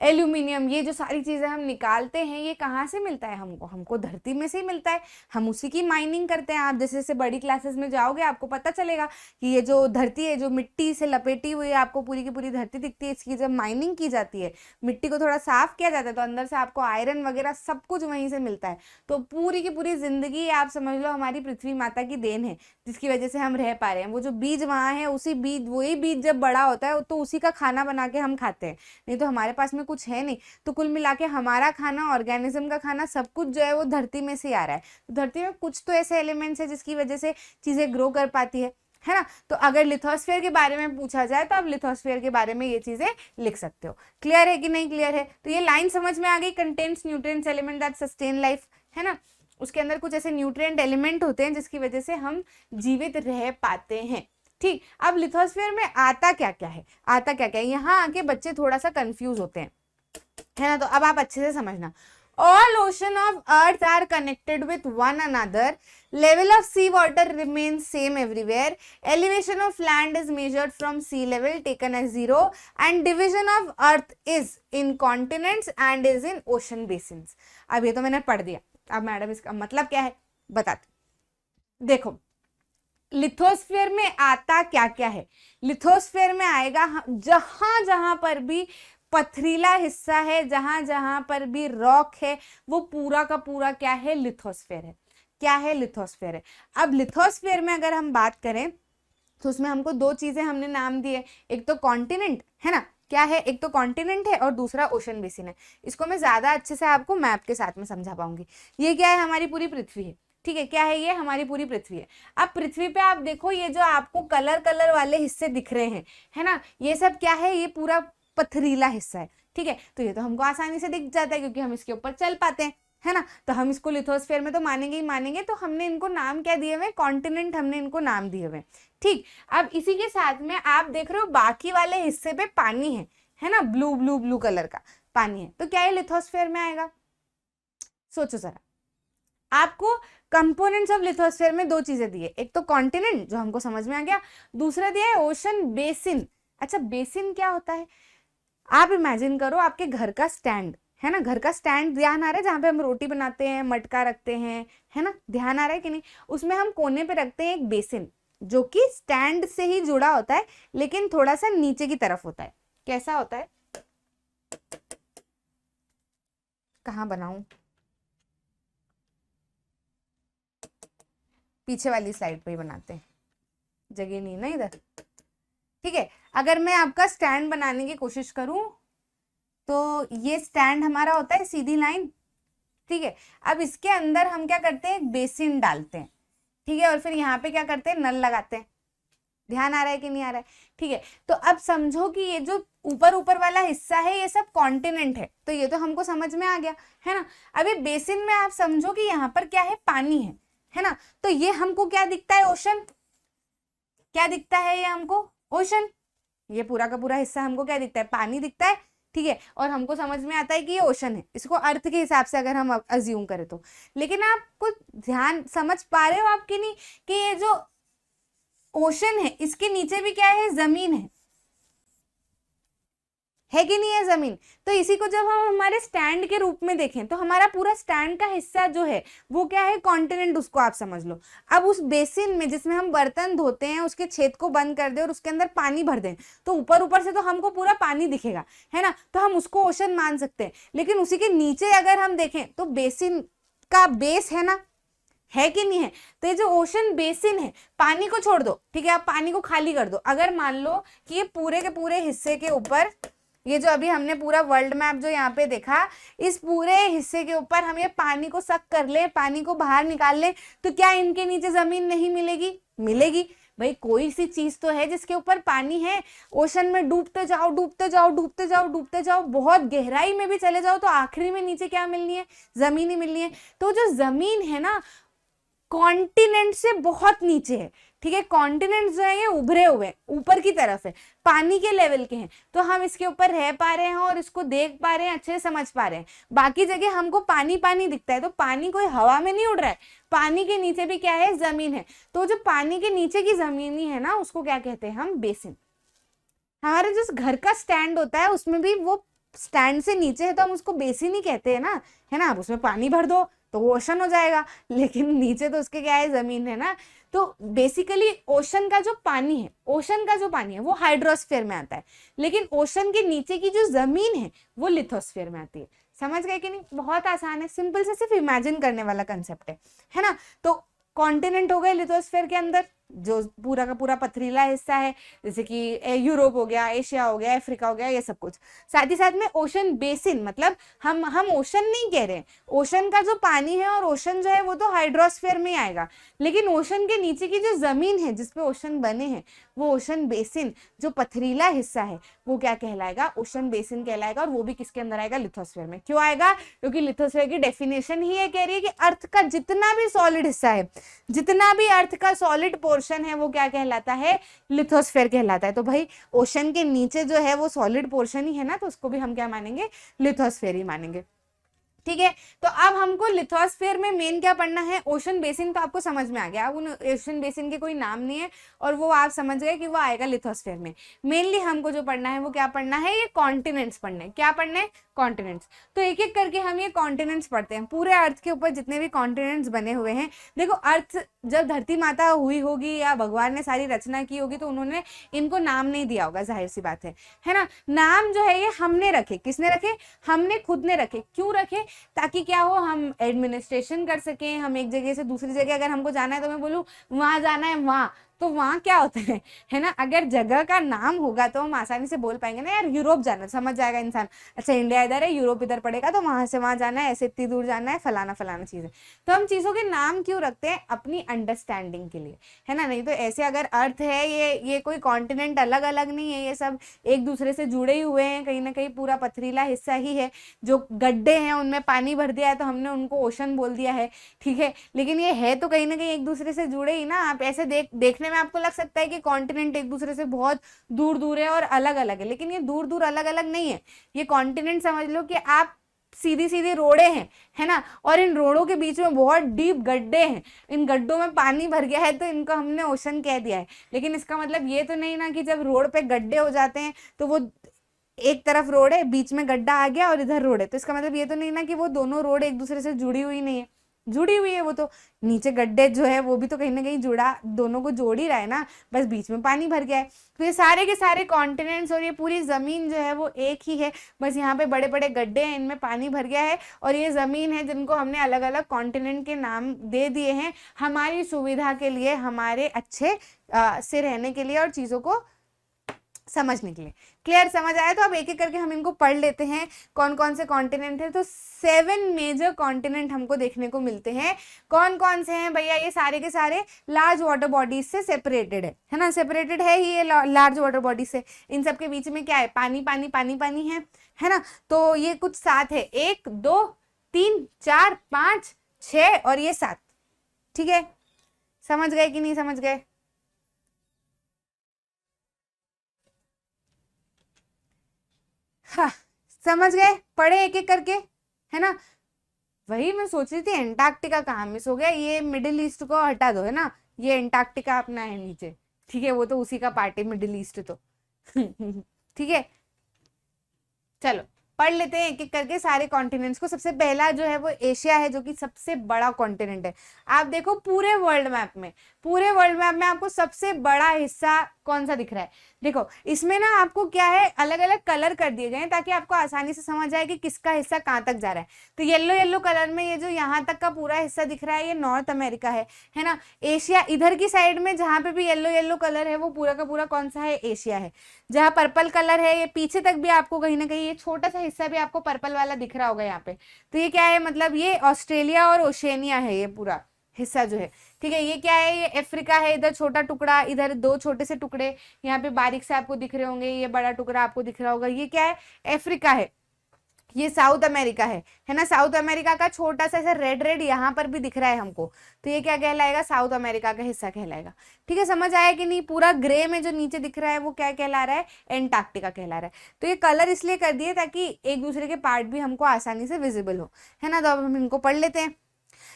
एल्यूमिनियम, ये जो सारी चीजें हम निकालते हैं ये कहाँ से मिलता है हमको धरती में से ही मिलता है, हम उसी की माइनिंग करते हैं। आप जैसे जैसे बड़ी क्लासेस में जाओगे आपको पता चलेगा कि ये जो धरती है जो मिट्टी से लपेटी हुई है, आपको पूरी की पूरी धरती दिखती है, इसकी जब माइनिंग की जाती है, मिट्टी को थोड़ा साफ किया जाता है तो अंदर से आपको आयरन वगैरह सब कुछ वहीं से मिलता है। तो पूरी की पूरी जिंदगी आप समझ लो हमारी पृथ्वी माता की देन है जिसकी वजह से हम रह पा रहे हैं। वो जो बीज वहां है उसी बीज, वही बीज जब बड़ा होता है तो उसी का खाना बना के हम खाते हैं, नहीं तो हमारे पास में कुछ है नहीं। तो कुल मिला के हमारा खाना, ऑर्गेनिज्म का खाना, सब कुछ जो है वो धरती में से आ रहा है। तो धरती में कुछ तो ऐसे एलिमेंट्स है जिसकी वजह से चीजें ग्रो कर पाती है ना। तो अगर लिथोस्फीयर के बारे में पूछा जाए तो आप लिथोस्फीयर के बारे में ये चीजें लिख सकते हो। क्लियर है कि नहीं क्लियर है? तो ये लाइन समझ में आ गई, contains nutrients element that sustain life, है ना। उसके अंदर कुछ ऐसे न्यूट्रिएंट एलिमेंट होते हैं जिसकी वजह से हम जीवित रह पाते हैं, ठीक। अब लिथोस्फीयर में आता क्या क्या है, आता क्या क्या है, यहाँ आके बच्चे थोड़ा सा कंफ्यूज होते हैं, है ना। तो अब आप अच्छे से समझना। All ocean of earth are connected with one another. Level of sea water remains same everywhere. Elevation of land is measured from sea level taken as 0 and division of earth is in continents and is in ocean basins. अब ये तो मैंने पढ़ दिया, अब मैडम इसका मतलब क्या है बताते। देखो लिथोस्फीयर में आता क्या क्या है, लिथोस्फीयर में आएगा जहां जहां पर भी पथरीला हिस्सा है, जहां जहां पर भी रॉक है, वो पूरा का पूरा क्या है, लिथोस्फीयर है। क्या है, लिथोस्फीयर है। अब लिथोस्फीयर में अगर हम बात करें तो उसमें हमको दो चीजें हमने नाम दिए, एक तो कॉन्टिनेंट है ना, क्या है, एक तो कॉन्टिनेंट है और दूसरा ओशन बेसिन है। इसको मैं ज्यादा अच्छे से आपको मैप के साथ में समझा पाऊंगी। ये क्या है, हमारी पूरी पृथ्वी है, ठीक है। क्या है ये, हमारी पूरी पृथ्वी है। अब पृथ्वी पे आप देखो ये जो आपको कलर कलर वाले हिस्से दिख रहे हैं, है ना, ये सब क्या है, ये पूरा पथरीला हिस्सा है, ठीक है। तो ये तो हमको आसानी से दिख जाता है क्योंकि हम इसके ऊपर चल पाते हैं, है ना। तो हम इसको लिथोस्फीयर में तो मानेंगे ही मानेंगे। तो हमने इनको नाम क्या दिए हुए, कॉन्टिनेंट हमने इनको नाम दिए हुए, ठीक। अब इसी के साथ में आप देख रहे हो बाकी वाले हिस्से पे पानी है ना, ब्लू ब्लू ब्लू कलर का पानी है। तो क्या ये लिथोस्फीयर में आएगा, सोचो जरा। आपको कंपोनेंट्स ऑफ लिथोस्फीयर में दो चीजें दी है, एक तो कॉन्टिनेंट जो हमको समझ में आ गया, दूसरा दिया है ओशन बेसिन। अच्छा बेसिन क्या होता है, आप इमेजिन करो आपके घर का स्टैंड है ना, घर का स्टैंड ध्यान आ रहा है, जहां पे हम रोटी बनाते हैं, मटका रखते हैं, है ना, ध्यान आ रहा है कि नहीं। उसमें हम कोने पे रखते हैं एक बेसिन जो कि स्टैंड से ही जुड़ा होता है लेकिन थोड़ा सा नीचे की तरफ होता है। कैसा होता है, कहाँ बनाऊं, पीछे वाली स्लाइड पे ही बनाते हैं, जगह नहीं ना इधर, ठीक है। अगर मैं आपका स्टैंड बनाने की कोशिश करूं तो ये स्टैंड हमारा होता है सीधी लाइन, ठीक है। अब इसके अंदर हम क्या करते हैं, एक बेसिन डालते हैं, ठीक है, और फिर यहाँ पे क्या करते हैं, नल लगाते हैं। ध्यान आ रहा है कि नहीं आ रहा है, ठीक है। तो अब समझो कि ये जो ऊपर ऊपर वाला हिस्सा है ये सब कॉन्टिनेंट है, तो ये तो हमको समझ में आ गया, है ना। अब ये बेसिन में आप समझो कि यहाँ पर क्या है, पानी है ना। तो ये हमको क्या दिखता है, ओशन। क्या दिखता है ये हमको, ओशन। ये पूरा का पूरा हिस्सा हमको क्या दिखता है, पानी दिखता है, ठीक है, और हमको समझ में आता है कि ये ओशन है, इसको अर्थ के हिसाब से अगर हम अज्यूम करें तो। लेकिन आपको ध्यान समझ पा रहे हो आपकी नहीं कि ये जो ओशन है इसके नीचे भी क्या है, जमीन है कि नहीं है जमीन। तो इसी को जब हम हमारे स्टैंड के रूप में देखें तो हमारा पूरा स्टैंड का हिस्सा जो है वो क्या है, कॉन्टिनेंट, उसको आप समझ लो। अब उस बेसिन में जिसमें हम बर्तन धोते हैं उसके छेद को बंद कर दे और उसके अंदर पानी भर दें तो ऊपर ऊपर से तो हमको पूरा पानी दिखेगा, है ना, तो हम उसको ओशन मान सकते हैं। लेकिन उसी के नीचे अगर हम देखें तो बेसिन का बेस है ना, है कि नहीं है। तो ये जो ओशन बेसिन है, पानी को छोड़ दो, ठीक है, आप पानी को खाली कर दो। अगर मान लो कि ये पूरे के पूरे हिस्से के ऊपर, ये जो अभी हमने पूरा वर्ल्ड मैप जो यहाँ पे देखा, इस पूरे हिस्से के ऊपर हम ये पानी को सक कर ले, पानी को बाहर निकाल ले, तो क्या इनके नीचे जमीन नहीं मिलेगी, मिलेगी। भाई कोई सी चीज तो है जिसके ऊपर पानी है। ओशन में डूबते जाओ डूबते जाओ डूबते जाओ डूबते जाओ, बहुत गहराई में भी चले जाओ तो आखिरी में नीचे क्या मिलनी है, जमीन ही मिलनी है। तो जो जमीन है ना कॉन्टिनेंट से बहुत नीचे है, ठीक है, कॉन्टिनेंट जो है ये उभरे हुए ऊपर की तरफ है, पानी के लेवल के हैं, तो हम इसके ऊपर रह पा रहे हैं और इसको देख पा रहे हैं, अच्छे से समझ पा रहे हैं। बाकी जगह हमको पानी पानी दिखता है, तो पानी कोई हवा में नहीं उड़ रहा है, पानी के नीचे भी क्या है, जमीन है। तो जो पानी के नीचे की जमीन है ना उसको क्या कहते हैं हम, बेसिन। हमारे जो घर का स्टैंड होता है उसमें भी वो स्टैंड से नीचे है तो हम उसको बेसिन ही कहते हैं ना, है ना। आप उसमें पानी भर दो तो वो ओशन हो जाएगा, लेकिन नीचे तो उसके क्या है, जमीन है ना। तो बेसिकली ओशन का जो पानी है, ओशन का जो पानी है वो हाइड्रोस्फीयर में आता है, लेकिन ओशन के नीचे की जो जमीन है वो लिथोस्फीयर में आती है। समझ गए कि नहीं, बहुत आसान है, सिंपल से सिर्फ इमेजिन करने वाला कंसेप्ट है ना। तो कॉन्टिनेंट हो गए लिथोस्फीयर के अंदर, जो पूरा का पूरा पथरीला हिस्सा है, जैसे कि यूरोप हो गया, एशिया हो गया, अफ्रीका हो गया, ये सब कुछ। साथ ही साथ में ओशन बेसिन, मतलब हम ओशन नहीं कह रहे हैं, ओशन का जो पानी है और ओशन जो है वो तो हाइड्रोस्फीयर में ही आएगा, लेकिन ओशन के नीचे की जो जमीन है जिसपे ओशन बने हैं वो ओशन बेसिन, जो पथरीला हिस्सा है वो क्या कहलाएगा, ओशन बेसिन कहलाएगा। और वो भी किसके अंदर आएगा, लिथोस्फीयर में। क्यों आएगा, क्योंकि लिथोस्फीयर की डेफिनेशन ही ये कह रही है कि अर्थ का जितना भी सॉलिड हिस्सा है, जितना भी अर्थ का सॉलिड पोर्शन है वो क्या कहलाता है, लिथोस्फीयर कहलाता है। तो भाई ओशन के नीचे जो है वो सॉलिड पोर्शन ही है ना, तो उसको भी हम क्या मानेंगे, लिथोस्फीयर ही मानेंगे। ठीक है, तो अब हमको लिथोस्फीयर में मेन क्या पढ़ना है, ओशन बेसिन तो आपको समझ में आ गया। अब उन ओशन बेसिन के कोई नाम नहीं है और वो आप समझ गए कि वो आएगा लिथोस्फीयर में। मेनली हमको जो पढ़ना है वो क्या पढ़ना है, ये कॉन्टिनेंट्स पढ़ने हैं। क्या पढ़ने हैं, कॉन्टिनेंट्स। तो एक एक करके हम ये कॉन्टिनेंट्स पढ़ते हैं, पूरे अर्थ के ऊपर जितने भी कॉन्टिनेंट्स बने हुए हैं। देखो अर्थ जब धरती माता हुई होगी या भगवान ने सारी रचना की होगी तो उन्होंने इनको नाम नहीं दिया होगा, जाहिर सी बात है ना। नाम जो है ये हमने रखे, किसने रखे, हमने खुद ने रखे। क्यों रखे, ताकि क्या हो, हम एडमिनिस्ट्रेशन कर सकें। हम एक जगह से दूसरी जगह अगर हमको जाना है तो मैं बोलूँ वहां जाना है, वहां, तो वहां क्या होता है ना, अगर जगह का नाम होगा तो हम आसानी से बोल पाएंगे ना, यार यूरोप जाना, समझ जाएगा इंसान, अच्छा इंडिया इधर है, यूरोप इधर पड़ेगा, तो वहां से वहां जाना है, ऐसे इतनी दूर जाना है, फलाना फलाना चीज है। तो हम चीजों के नाम क्यों रखते हैं, अपनी अंडरस्टैंडिंग के लिए, है ना। नहीं तो ऐसे अगर अर्थ है, ये कोई कॉन्टिनेंट अलग अलग नहीं है, ये सब एक दूसरे से जुड़े ही हुए हैं, कहीं ना कहीं पूरा पथरीला हिस्सा ही है। जो गड्ढे हैं उनमें पानी भर दिया है तो हमने उनको ओशन बोल दिया है, ठीक है, लेकिन ये है तो कहीं ना कहीं एक दूसरे से जुड़े ही ना। आप ऐसे देखने में आपको लग सकता है कि कॉन्टिनेंट एक दूसरे से बहुत दूर दूर है और अलग अलग है, लेकिन ये दूर दूर अलग अलग नहीं है। ये कॉन्टिनेंट समझ लो कि आप सीधी सीधी रोडे हैं, है ना, और इन रोडों के बीच में बहुत डीप गड्ढे हैं, इन गड्ढों में पानी भर गया है तो इनको हमने ओशन कह दिया है। लेकिन इसका मतलब ये तो नहीं ना कि जब रोड पे गड्ढे हो जाते हैं तो वो एक तरफ रोड है, बीच में गड्ढा आ गया और इधर रोड है, तो इसका मतलब ये तो नहीं ना कि वो दोनों रोड एक दूसरे से जुड़ी हुई नहीं है, जुड़ी हुई है। वो तो नीचे गड्ढे जो है वो भी तो कहीं ना कहीं जुड़ा, दोनों को जोड़ ही रहा है ना, बस बीच में पानी भर गया है। तो ये सारे के सारे कॉन्टिनेंट्स और ये पूरी जमीन जो है वो एक ही है, बस यहाँ पे बड़े बड़े गड्ढे हैं, इनमें पानी भर गया है, और ये जमीन है जिनको हमने अलग अलग कॉन्टिनेंट के नाम दे दिए हैं हमारी सुविधा के लिए, हमारे अच्छे से रहने के लिए और चीजों को समझने के लिए। क्लियर, समझ आया। तो अब एक एक करके हम इनको पढ़ लेते हैं, कौन कौन से कॉन्टिनेंट है। तो 7 मेजर कॉन्टिनेंट हमको देखने को मिलते हैं। कौन कौन से हैं भैया, ये सारे के सारे लार्ज वाटर बॉडीज से सेपरेटेड है ना, सेपरेटेड है ही ये लार्ज वाटर बॉडी से। इन सब के बीच में क्या है, पानी पानी पानी पानी है ना। तो ये कुछ 7 है, 1 2 3 4 5 6 और ये 7, ठीक है। समझ गए कि नहीं समझ गए, हाँ समझ गए, पढ़े एक एक करके, है ना। वही मैं सोच रही थी एंटार्क्टिका कहाँ मिस हो गया, ये मिडिल ईस्ट को हटा दो, है ना, ये एंटार्क्टिका अपना है नीचे, ठीक है, वो तो उसी का पार्ट है मिडिल ईस्ट तो ठीक है, चलो पढ़ लेते हैं एक एक करके सारे कॉन्टिनेंट्स को। सबसे पहला जो है वो एशिया है, जो कि सबसे बड़ा कॉन्टिनेंट है। आप देखो पूरे वर्ल्ड मैप में, पूरे वर्ल्ड मैप में आपको सबसे बड़ा हिस्सा कौन सा दिख रहा है। देखो इसमें ना आपको क्या है, अलग अलग कलर कर दिए गए हैं ताकि आपको आसानी से समझ आए कि किसका हिस्सा कहाँ तक जा रहा है। तो येलो येलो कलर में ये जो यहाँ तक का पूरा हिस्सा दिख रहा है ये नॉर्थ अमेरिका है ना। एशिया इधर की साइड में जहाँ पे भी येलो येलो कलर है वो पूरा का पूरा कौन सा है, एशिया है। जहाँ पर्पल कलर है ये पीछे तक भी आपको कहीं ना कहीं ये छोटा सा हिस्सा भी आपको पर्पल वाला दिख रहा होगा यहाँ पे, तो ये क्या है, मतलब ये ऑस्ट्रेलिया और ओशेनिया है ये पूरा हिस्सा जो है, ठीक है। ये क्या है, ये अफ्रीका है, इधर छोटा टुकड़ा, इधर दो छोटे से टुकड़े यहाँ पे बारीक से आपको दिख रहे होंगे, ये बड़ा टुकड़ा आपको दिख रहा होगा, ये क्या है, अफ्रीका है। ये साउथ अमेरिका है ना। साउथ अमेरिका का छोटा सा ऐसा रेड रेड यहाँ पर भी दिख रहा है हमको, तो ये क्या कहलाएगा, साउथ अमेरिका का हिस्सा कहलाएगा, ठीक है। समझ आया कि नहीं। पूरा ग्रे में जो नीचे दिख रहा है वो क्या कहला रहा है, एंटार्क्टिका कहला रहा है। तो ये कलर इसलिए कर दिए ताकि एक दूसरे के पार्ट भी हमको आसानी से विजिबल हो, है ना। तो अब हम इनको पढ़ लेते हैं।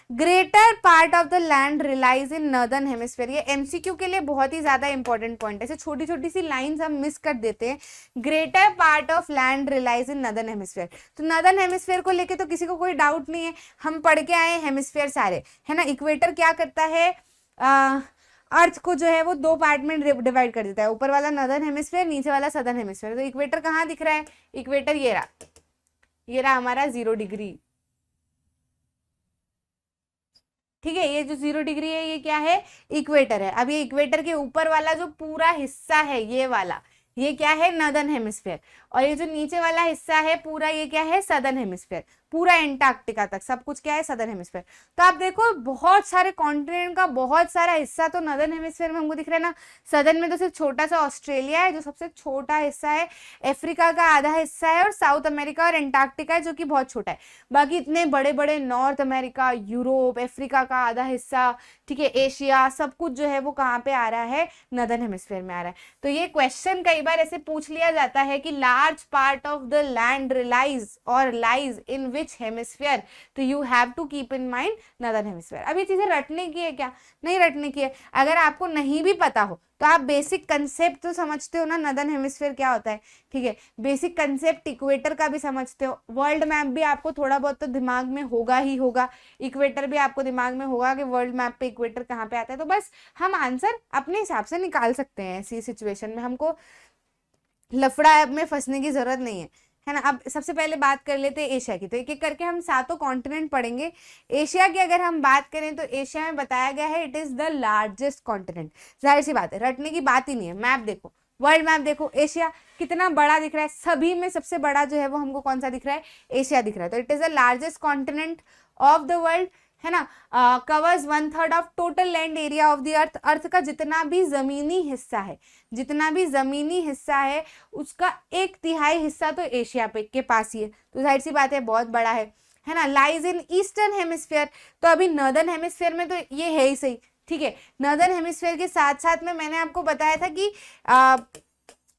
Greater part of the land relies in northern hemisphere, ये एमसीक्यू के लिए बहुत ही ज्यादा इंपॉर्टेंट पॉइंट है। ऐसे छोटी छोटी सी लाइंस हम मिस कर देते हैं। Greater part of land relies in northern hemisphere, तो नॉर्दर्न हेमिस्फीयर को लेके तो किसी को कोई डाउट नहीं है, हम पढ़ के आए हेमिस्फीयर सारे, है ना। इक्वेटर क्या करता है, अर्थ को जो है वो दो पार्ट में डिवाइड कर देता है, ऊपर वाला नॉर्दर्न हेमिस्फीयर, नीचे वाला सदर्न हेमिस्फीयर। तो इक्वेटर कहाँ दिख रहा है, इक्वेटर ये रहा हमारा 0 डिग्री, ठीक है। ये जो 0 डिग्री है ये क्या है, इक्वेटर है। अब ये इक्वेटर के ऊपर वाला जो पूरा हिस्सा है ये वाला, ये क्या है, नॉर्दर्न हेमिस्फीयर, और ये जो नीचे वाला हिस्सा है पूरा ये क्या है, सदर्न हेमिस्फीयर, पूरा एंटार्क्टिका तक सब कुछ क्या है, सदर्न हेमिस्फीयर। तो आप देखो बहुत सारे कॉन्टिनेंट का बहुत सारा हिस्सा तो नॉर्दर्न हेमिस्फीयर में हमको दिख रहा है ना। सदर्न में तो सिर्फ छोटा सा ऑस्ट्रेलिया है जो सबसे छोटा हिस्सा है, अफ्रीका का आधा हिस्सा है, और साउथ अमेरिका और एंटार्क्टिका है जो कि बहुत छोटा है। बाकी इतने बड़े बड़े नॉर्थ अमेरिका, यूरोप, अफ्रीका का आधा हिस्सा, ठीक है, एशिया, सब कुछ जो है वो कहाँ पे आ रहा है, नॉर्दर्न हेमिस्फीयर में आ रहा है। तो ये क्वेश्चन कई बार ऐसे पूछ लिया जाता है कि large part of the land relies और लाइज इन विच हेमिस्फीयर, तो you have to keep in mind northern hemisphere. अब ये चीजें रटने की है क्या, नहीं रटने की है। अगर आपको नहीं भी पता हो तो आप बेसिक कंसेप्ट तो समझते हो ना, नॉर्दर्न हेमिस्फीयर क्या होता है, ठीक है। बेसिक कंसेप्ट इक्वेटर का भी समझते हो, वर्ल्ड मैप भी आपको थोड़ा बहुत तो दिमाग में होगा ही होगा, इक्वेटर भी आपको दिमाग में होगा कि वर्ल्ड मैप पे इक्वेटर कहाँ पे आता है। तो बस हम आंसर अपने हिसाब से निकाल सकते हैं ऐसी सिचुएशन में, हमको लफड़ा में फंसने की जरूरत नहीं है ना। अब सबसे पहले बात कर लेते हैं एशिया की, तो एक एक करके हम सातों कॉन्टिनेंट पढ़ेंगे। एशिया की अगर हम बात करें तो एशिया में बताया गया है it is the largest continent. जाहिर सी बात है, रटने की बात ही नहीं है। मैप देखो, वर्ल्ड मैप देखो, एशिया कितना बड़ा दिख रहा है, सभी में सबसे बड़ा जो है वो हमको कौन सा दिख रहा है, एशिया दिख रहा है। तो it is the largest continent of the world, है ना। Covers 1/3 of total land area of the earth, earth का जितना भी जमीनी हिस्सा है, जितना भी जमीनी हिस्सा है उसका 1/3 हिस्सा तो एशिया पे के पास ही है। तो जाहिर सी बात है बहुत बड़ा है ना। लाइज इन ईस्टर्न हेमिस्फीयर, तो अभी नॉर्दर्न हेमिस्फीयर में तो ये है ही सही, ठीक है। नॉर्दर्न हेमिस्फीयर के साथ साथ में मैंने आपको बताया था कि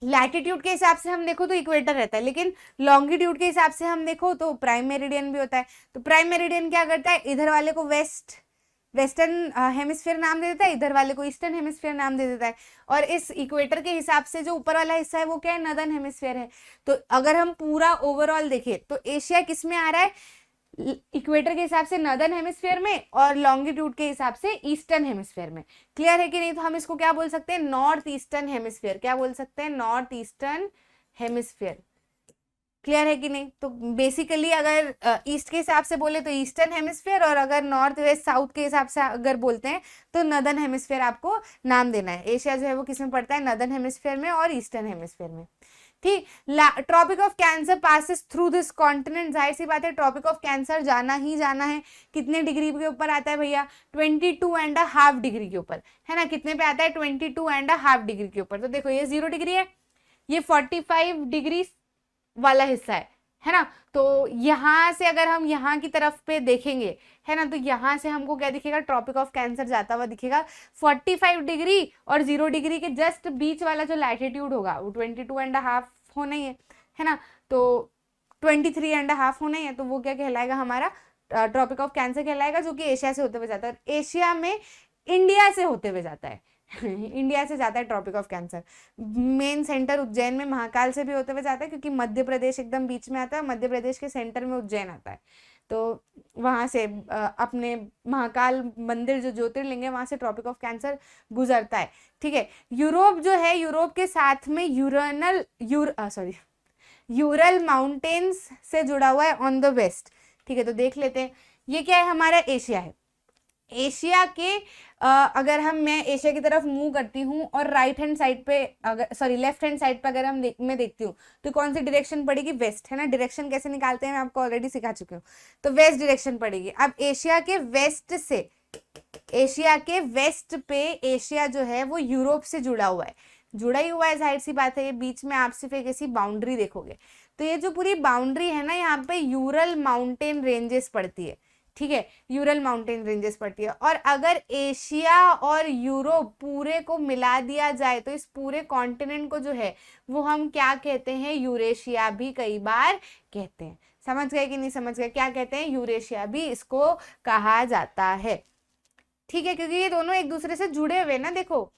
लैटिट्यूड के हिसाब से हम देखो तो इक्वेटर रहता है, लेकिन लॉन्गिट्यूड के हिसाब से हम देखो तो प्राइम मेरिडियन भी होता है। तो प्राइम मेरिडियन क्या करता है, इधर वाले को वेस्टर्न हेमिस्फीयर नाम दे देता है, इधर वाले को ईस्टर्न हेमिस्फीयर नाम दे देता है, और इस इक्वेटर के हिसाब से जो ऊपर वाला हिस्सा है वो क्या है, नॉर्दर्न हेमिस्फीयर है। तो अगर हम पूरा ओवरऑल देखें तो एशिया किस में आ रहा है, इक्वेटर के हिसाब से नॉर्दर्न हेमिस्फीयर में, और लॉन्गिट्यूड के हिसाब से ईस्टर्न हेमिस्फीयर में। क्लियर है कि नहीं। तो हम इसको क्या बोल सकते हैं, नॉर्थ ईस्टर्न हेमिस्फीयर, क्या बोल सकते हैं, नॉर्थ ईस्टर्न हेमिस्फीयर। क्लियर है कि नहीं। तो बेसिकली अगर ईस्ट के हिसाब से बोले तो ईस्टर्न हेमिस्फीयर, और अगर नॉर्थ वेस्ट साउथ के हिसाब से अगर बोलते हैं तो नॉर्दर्न हेमिस्फीयर आपको नाम देना है। एशिया जो है वो किसमें पड़ता है, नॉर्दर्न हेमिस्फीयर में और ईस्टर्न हेमिस्फीयर में, ठीक। Tropic of Cancer passes through this continent, जाहिर सी बात है ट्रॉपिक ऑफ कैंसर जाना ही जाना है। कितने डिग्री के ऊपर आता है भैया, 22.5 डिग्री के ऊपर, है ना। कितने पे आता है, 22.5 डिग्री के ऊपर। तो देखो ये 0 डिग्री है, ये 45 डिग्री वाला हिस्सा है ना। तो यहाँ से अगर हम यहाँ की तरफ पे देखेंगे, है ना, तो यहाँ से हमको क्या दिखेगा, ट्रॉपिक ऑफ कैंसर जाता हुआ दिखेगा। 45 डिग्री और 0 डिग्री के जस्ट बीच वाला जो लैटिट्यूड होगा वो 22.5 होना ही है ना। तो 23.5 होना है, तो वो क्या कहलाएगा हमारा ट्रॉपिक ऑफ कैंसर कहलाएगा, जो कि एशिया से होते हुए जाता है। एशिया में इंडिया से होते हुए जाता है इंडिया से जाता है Tropic of Cancer. Main centre Ujjain में महाकाल से भी होते हुए जाता है, क्योंकि मध्य प्रदेश एकदम बीच में आता है, मध्य प्रदेश के सेंटर में उज्जैन आता है, तो वहां से अपने महाकाल मंदिर जो ज्योतिर्लिंग है वहां से ट्रॉपिक ऑफ कैंसर गुजरता है। ठीक है, यूरोप जो है, यूरोप के साथ में यूरल माउंटेन्स से जुड़ा हुआ है ऑन द वेस्ट। ठीक है, तो देख लेते हैं ये क्या है, हमारा एशिया है। एशिया के अगर मैं एशिया की तरफ मूव करती हूँ और राइट हैंड साइड पे लेफ्ट हैंड साइड पे अगर मैं देखती हूँ तो कौन सी डायरेक्शन पड़ेगी, वेस्ट, है ना। डायरेक्शन कैसे निकालते हैं मैं आपको ऑलरेडी सिखा चुकी हूँ, तो वेस्ट डायरेक्शन पड़ेगी। अब एशिया के वेस्ट पे एशिया जो है वो यूरोप से जुड़ा हुआ है, जाहिर सी बात है। ये बीच में आप सिर्फ एक ऐसी बाउंड्री देखोगे, तो ये जो पूरी बाउंड्री है ना, यहाँ पे यूरल माउंटेन रेंजेस पड़ती है। ठीक है, यूरल माउंटेन रेंजेस पड़ती है। और अगर एशिया और यूरोप पूरे को मिला दिया जाए तो इस पूरे कॉन्टिनेंट को जो है वो हम क्या कहते हैं, यूरेशिया भी कई बार कहते हैं। समझ गए कि नहीं समझ गए, क्या कहते हैं, यूरेशिया भी इसको कहा जाता है। ठीक है, क्योंकि ये दोनों एक दूसरे से जुड़े हुए ना, देखो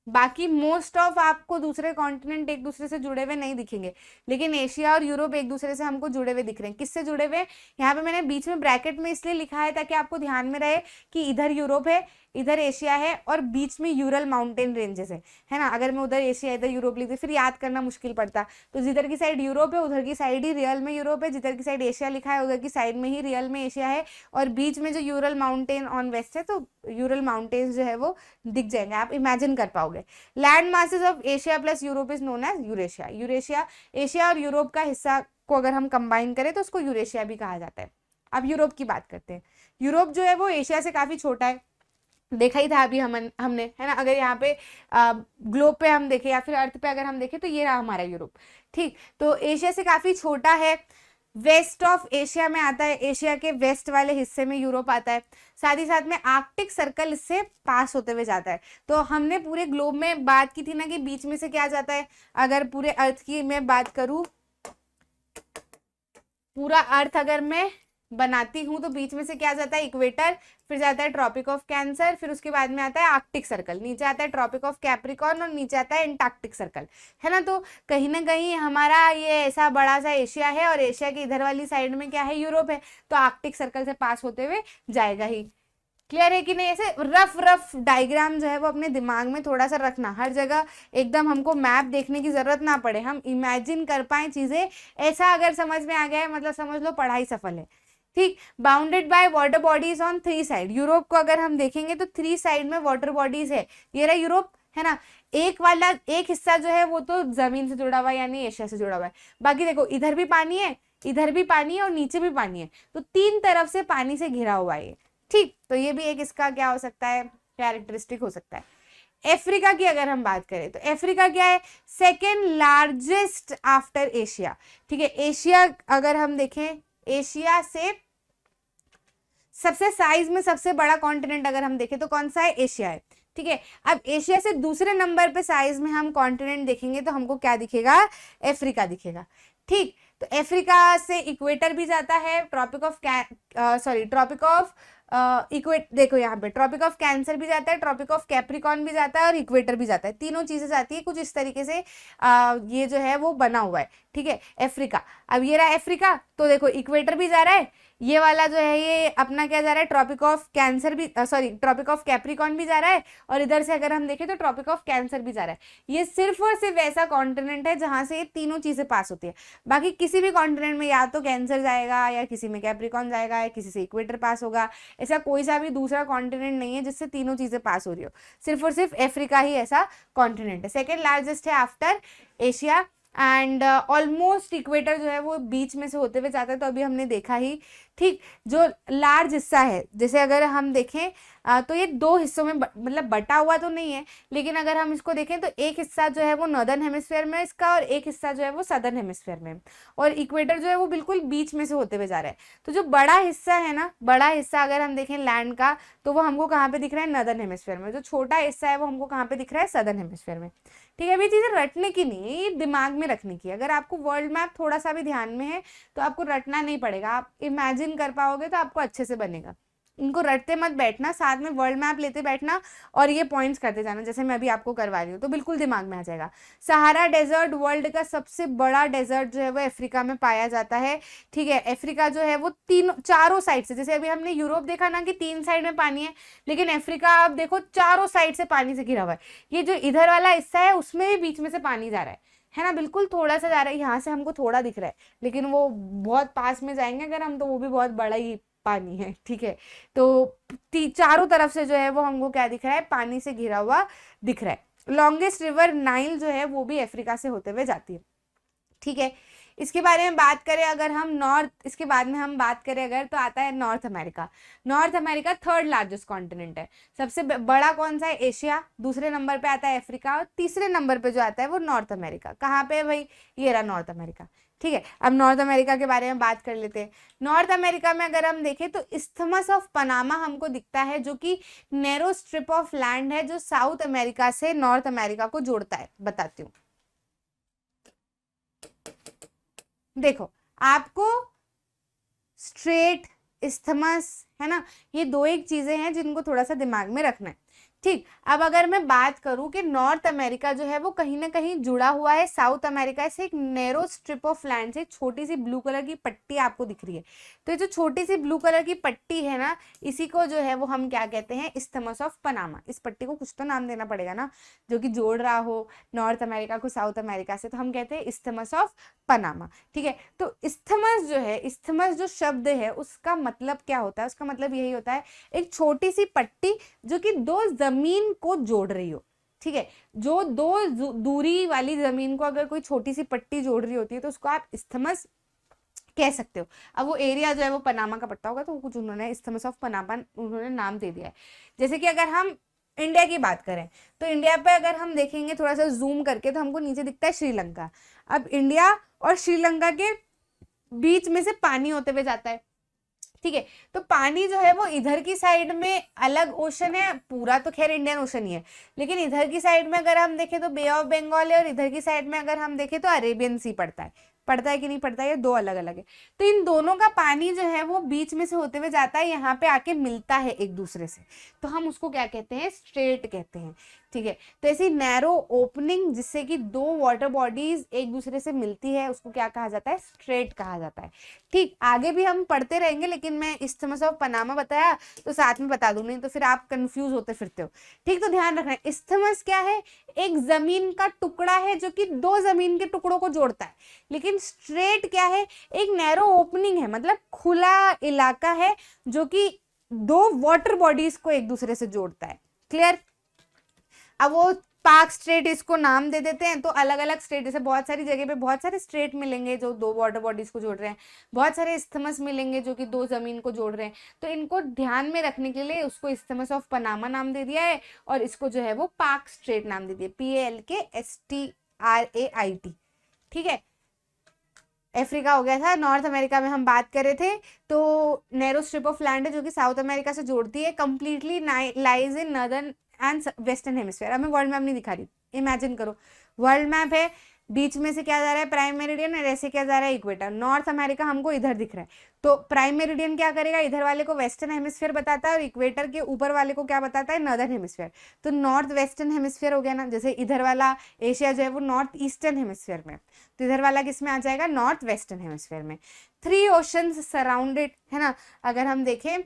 बाकी मोस्ट ऑफ आपको दूसरे कॉन्टिनेंट एक दूसरे से जुड़े हुए नहीं दिखेंगे, लेकिन एशिया और यूरोप एक दूसरे से हमको जुड़े हुए दिख रहे हैं। किससे जुड़े हुए, यहाँ पे मैंने बीच में ब्रैकेट में इसलिए लिखा है ताकि आपको ध्यान में रहे कि इधर यूरोप है, इधर एशिया है और बीच में यूरल माउंटेन रेंजेस है ना। अगर मैं उधर एशिया इधर यूरोप लिखती फिर याद करना मुश्किल पड़ता, तो जिधर की साइड यूरोप है उधर की साइड ही रियल में यूरोप है, जिधर की साइड एशिया लिखा है उधर की साइड में ही रियल में एशिया है, और बीच में जो यूरल माउंटेन ऑन वेस्ट है, तो यूरल माउंटेन्स जो है वो दिख जाएंगे, आप इमेजिन कर पाओगे। Land masses of Asia plus Europe is known as Eurasia. Eurasia Asia और यूरोप का हिस्सा को अगर हम कंबाइन करें तो उसको यूरेशिया भी कहा जाता है। अब यूरोप की बात करते हैं। यूरोप जो है वो एशिया से काफी छोटा है, देखा ही था अभी हमने, है ना। अगर यहाँ पे ग्लोब पे हम देखें या फिर अर्थ पे अगर हम देखें तो ये रहा हमारा यूरोप। ठीक, तो एशिया से काफी छोटा है, वेस्ट ऑफ एशिया में आता है, एशिया के वेस्ट वाले हिस्से में यूरोप आता है। साथ ही साथ में आर्कटिक सर्कल इससे पास होते हुए जाता है। तो हमने पूरे ग्लोब में बात की थी ना कि बीच में से क्या जाता है, अगर पूरे अर्थ की मैं बात करूं, पूरा अर्थ अगर मैं बनाती हूँ तो बीच में से क्या जाता है, इक्वेटर, फिर जाता है ट्रॉपिक ऑफ कैंसर, फिर उसके बाद में आता है आर्कटिक सर्कल, नीचे आता है ट्रॉपिक ऑफ कैप्रिकॉर्न और नीचे आता है एंटार्क्टिक सर्कल, है ना। तो कहीं ना कहीं हमारा ये ऐसा बड़ा सा एशिया है और एशिया की इधर वाली साइड में क्या है, यूरोप है, तो आर्कटिक सर्कल से पास होते हुए जाएगा ही। क्लियर है कि नहीं। ऐसे रफ डायग्राम जो है वो अपने दिमाग में थोड़ा सा रखना, हर जगह एकदम हमको मैप देखने की जरूरत ना पड़े, हम इमेजिन कर पाए चीजें। ऐसा अगर समझ में आ गया है मतलब समझ लो पढ़ाई सफल है। ठीक, bounded by water bodies on 3 side. Europe को अगर हम देखेंगे तो 3 साइड में वाटर बॉडीज है, ये रहा यूरोप, है ना। एक हिस्सा जो है वो तो जमीन से जुड़ा हुआ है यानी एशिया से जुड़ा हुआ है, बाकी देखो इधर भी पानी है, इधर भी पानी है और नीचे भी पानी है, तो 3 तरफ से पानी से घिरा हुआ है। ठीक, तो ये भी एक इसका क्या हो सकता है, कैरेक्टरिस्टिक हो सकता है। अफ्रीका की अगर हम बात करें तो अफ्रीका क्या है, सेकेंड लार्जेस्ट आफ्टर एशिया। ठीक है, एशिया अगर हम देखें, एशिया से सबसे साइज में सबसे बड़ा कॉन्टिनेंट अगर हम देखें तो कौन सा है, एशिया है। ठीक है, अब एशिया से दूसरे नंबर पे साइज में हम कॉन्टिनेंट देखेंगे तो हमको क्या दिखेगा, अफ्रीका दिखेगा। ठीक, तो अफ्रीका से इक्वेटर भी जाता है, ट्रॉपिक ऑफ देखो यहाँ पे ट्रॉपिक ऑफ कैंसर भी जाता है, ट्रॉपिक ऑफ कैप्रिकॉर्न भी जाता है और इक्वेटर भी जाता है, तीनों चीजें जाती है। कुछ इस तरीके से ये जो है वो बना हुआ है। ठीक है, अफ्रीका, अब ये रहा अफ्रीका, तो देखो इक्वेटर भी जा रहा है, ये वाला जो है ये अपना क्या जा रहा है, ट्रॉपिक ऑफ कैप्रिकॉर्न भी जा रहा है, और इधर से अगर हम देखें तो ट्रॉपिक ऑफ कैंसर भी जा रहा है। ये सिर्फ और सिर्फ ऐसा कॉन्टिनेंट है जहां से ये तीनों चीजें पास होती है। बाकी किसी भी कॉन्टिनेंट में या तो कैंसर जाएगा या किसी में कैप्रिकॉर्न जाएगा या किसी से इक्वेटर पास होगा, ऐसा कोई सा भी दूसरा कॉन्टिनेंट नहीं है जिससे तीनों चीजें पास हो रही हो, सिर्फ और सिर्फ अफ्रीका ही ऐसा कॉन्टिनेंट है। सेकेंड लार्जेस्ट है after Asia, and almost equator जो है वो बीच में से होते हुए जाता है, तो अभी हमने देखा ही। ठीक, जो लार्ज हिस्सा है, जैसे अगर हम देखें तो ये दो हिस्सों में मतलब बटा हुआ तो नहीं है, लेकिन अगर हम इसको देखें तो एक हिस्सा जो है वो नॉर्दर्न हेमिस्फीयर में इसका, और एक हिस्सा जो है वो सदर्न हेमिस्फीयर में, और इक्वेटर जो है वो बिल्कुल बीच में से होते हुए जा रहा है। तो जो बड़ा हिस्सा है ना, बड़ा हिस्सा अगर हम देखें लैंड का, तो वो हमको कहाँ पे दिख रहा है, नॉर्दर्न हेमिस्फीयर में। जो छोटा हिस्सा है वो हमको कहाँ पे दिख रहा है, सदर्न हेमिस्फीयर में। ठीक है, अभी चीजें रटने की नहीं है, ये दिमाग में रखने की है। अगर आपको वर्ल्ड मैप थोड़ा सा भी ध्यान में है तो आपको रटना नहीं पड़ेगा, आप इमेजिन कर पाओगे तो आपको अच्छे से बनेगा। इनको रटते मत बैठना, साथ में वर्ल्ड मैप लेते बैठना और ये पॉइंट्स करते जाना, जैसे मैं अभी आपको करवा रही हूँ, तो बिल्कुल दिमाग में आ जाएगा। सहारा डेजर्ट वर्ल्ड का सबसे बड़ा डेजर्ट जो है वो अफ्रीका में पाया जाता है। ठीक है, अफ्रीका जो है वो चारों साइड से, जैसे अभी हमने यूरोप देखा ना कि 3 साइड में पानी है, लेकिन अफ्रीका आप देखो चारों साइड से पानी से घिरा हुआ है। ये जो इधर वाला हिस्सा है उसमें भी बीच में से पानी जा रहा है ना, बिल्कुल थोड़ा सा जा रहा है, यहाँ से हमको थोड़ा दिख रहा है, लेकिन वो बहुत पास में जाएंगे अगर हम, तो वो भी बहुत बड़ा ही पानी है। ठीक है, तो चारों तरफ से जो है वो हमको क्या दिख रहा है, पानी से घिरा हुआ दिख रहा है। लॉन्गेस्ट रिवर नाइल जो है वो भी अफ्रीका से होते हुए जाती है। ठीक है, इसके बारे में बात करें अगर हम इसके बाद में हम बात करें अगर, तो आता है north America. North America 3rd largest continent है। सबसे बड़ा कौन सा है, एशिया, दूसरे नंबर पे आता है अफ्रीका, और तीसरे नंबर पे जो आता है वो नॉर्थ अमेरिका। कहाँ पे है भाई, ये रहा नॉर्थ अमेरिका। ठीक है, अब नॉर्थ अमेरिका के बारे में बात कर लेते हैं। नॉर्थ अमेरिका में अगर हम देखें तो इस्थमस ऑफ पनामा हमको दिखता है, जो कि नैरो स्ट्रिप ऑफ लैंड है जो साउथ अमेरिका से नॉर्थ अमेरिका को जोड़ता है। बताती हूँ, देखो आपको स्ट्रेट, इस्थमस, है ना, ये दो एक चीजें हैं जिनको थोड़ा सा दिमाग में रखना है। ठीक, अब अगर मैं बात करूं कि नॉर्थ अमेरिका जो है वो कहीं ना कहीं जुड़ा हुआ है साउथ अमेरिका से, एक नैरो स्ट्रिप ऑफ लैंड से, छोटी सी ब्लू कलर की पट्टी आपको दिख रही है। तो ये जो छोटी सी ब्लू कलर की पट्टी है ना, इसी को जो है वो हम क्या कहते हैं, इस्थमस ऑफ पनामा। इस पट्टी को कुछ तो नाम देना पड़ेगा ना, जो कि जोड़ रहा हो नॉर्थ अमेरिका को साउथ अमेरिका से, तो हम कहते हैं इस्थमस ऑफ पनामा। ठीक है, तो इस्थमस जो है, इस्थमस जो शब्द है उसका मतलब क्या होता है, उसका मतलब यही होता है एक छोटी सी पट्टी जो कि दो जमीन को जोड़ रही हो। ठीक है, जो दो दूरी वाली जमीन को अगर कोई छोटी सी पट्टी जोड़ रही होती है तो उसको आप इस्थमस कह सकते हो। अब वो एरिया जो है वो पनामा का पड़ता होगा, तो कुछ उन्होंने इस्थमस ऑफ पनामा उन्होंने नाम दे दिया है। जैसे कि अगर हम इंडिया की बात करें तो इंडिया पे अगर हम देखेंगे थोड़ा सा जूम करके तो हमको नीचे दिखता है श्रीलंका। अब इंडिया और श्रीलंका के बीच में से पानी होते हुए जाता है। ठीक है, तो पानी जो है वो इधर की साइड में अलग ओशन है, पूरा तो खैर इंडियन ओशन ही है, लेकिन इधर की साइड में अगर हम देखें तो बे ऑफ बंगाल है, और इधर की साइड में अगर हम देखें तो अरेबियन सी पड़ता है। पड़ता है कि नहीं पड़ता है, ये दो अलग अलग है। तो इन दोनों का पानी जो है वो बीच में से होते हुए जाता है, यहाँ पे आके मिलता है एक दूसरे से, तो हम उसको क्या कहते हैं, स्ट्रेट कहते हैं। ठीक है, तो ऐसी नैरो ओपनिंग जिससे कि दो वाटर बॉडीज एक दूसरे से मिलती है उसको क्या कहा जाता है, स्ट्रेट कहा जाता है। ठीक, आगे भी हम पढ़ते रहेंगे, लेकिन मैं इस्थमस ऑफ पनामा बताया तो साथ में बता दूं, नहीं तो फिर आप कंफ्यूज होते फिरते हो। ठीक, तो ध्यान रखना, इस्थमस क्या है, एक जमीन का टुकड़ा है जो कि दो जमीन के टुकड़ों को जोड़ता है। लेकिन स्ट्रेट क्या है, एक नैरो ओपनिंग है, मतलब खुला इलाका है जो कि दो वाटर बॉडीज को एक दूसरे से जोड़ता है। क्लियर, अब वो पार्क स्ट्रेट इसको नाम दे देते हैं, तो अलग अलग स्ट्रेट, जैसे बहुत सारी जगह पे बहुत सारे स्ट्रेट मिलेंगे जो दो वाटर बॉडीज को जोड़ रहे हैं, बहुत सारे इस्थमस मिलेंगे जो कि दो जमीन को जोड़ रहे हैं, तो इनको ध्यान में रखने के लिए उसको इस्थमस ऑफ पनामा नाम दे दिया है, और इसको जो है वो पार्क स्ट्रेट नाम दे दिया, PALKSTRAIT। ठीक है, अफ्रीका हो गया था। नॉर्थ अमेरिका में हम बात कर रहे थे, तो नैरो स्ट्रिप ऑफ लैंड है जो कि साउथ अमेरिका से जोड़ती है, completely lies in northern and western hemisphere. अब मैं वर्ल्ड मैप नहीं दिखा रही, इमेजिन करो वर्ल्ड मैप है, बीच में से क्या जा रहा है, प्राइम मेरिडियन, और ऐसे क्या जा रहा है, इक्वेटर। नॉर्थ अमेरिका हमको इधर दिख रहा है, तो प्राइम मेरिडियन क्या करेगा, इधर वाले को वेस्टर्न हेमिस्फीयर बताता है, और इक्वेटर के ऊपर वाले को क्या बताता है, नॉर्दर्न हेमिस्फीयर। तो नॉर्थ वेस्टर्न हेमिस्फीयर हो गया ना, जैसे इधर वाला एशिया जो है वो नॉर्थ ईस्टर्न हेमिस्फीयर में, तो इधर वाला किस में आ जाएगा, नॉर्थ वेस्टर्न हेमिस्फीयर में। 3 ओशंस सराउंडेड, है ना। अगर हम देखें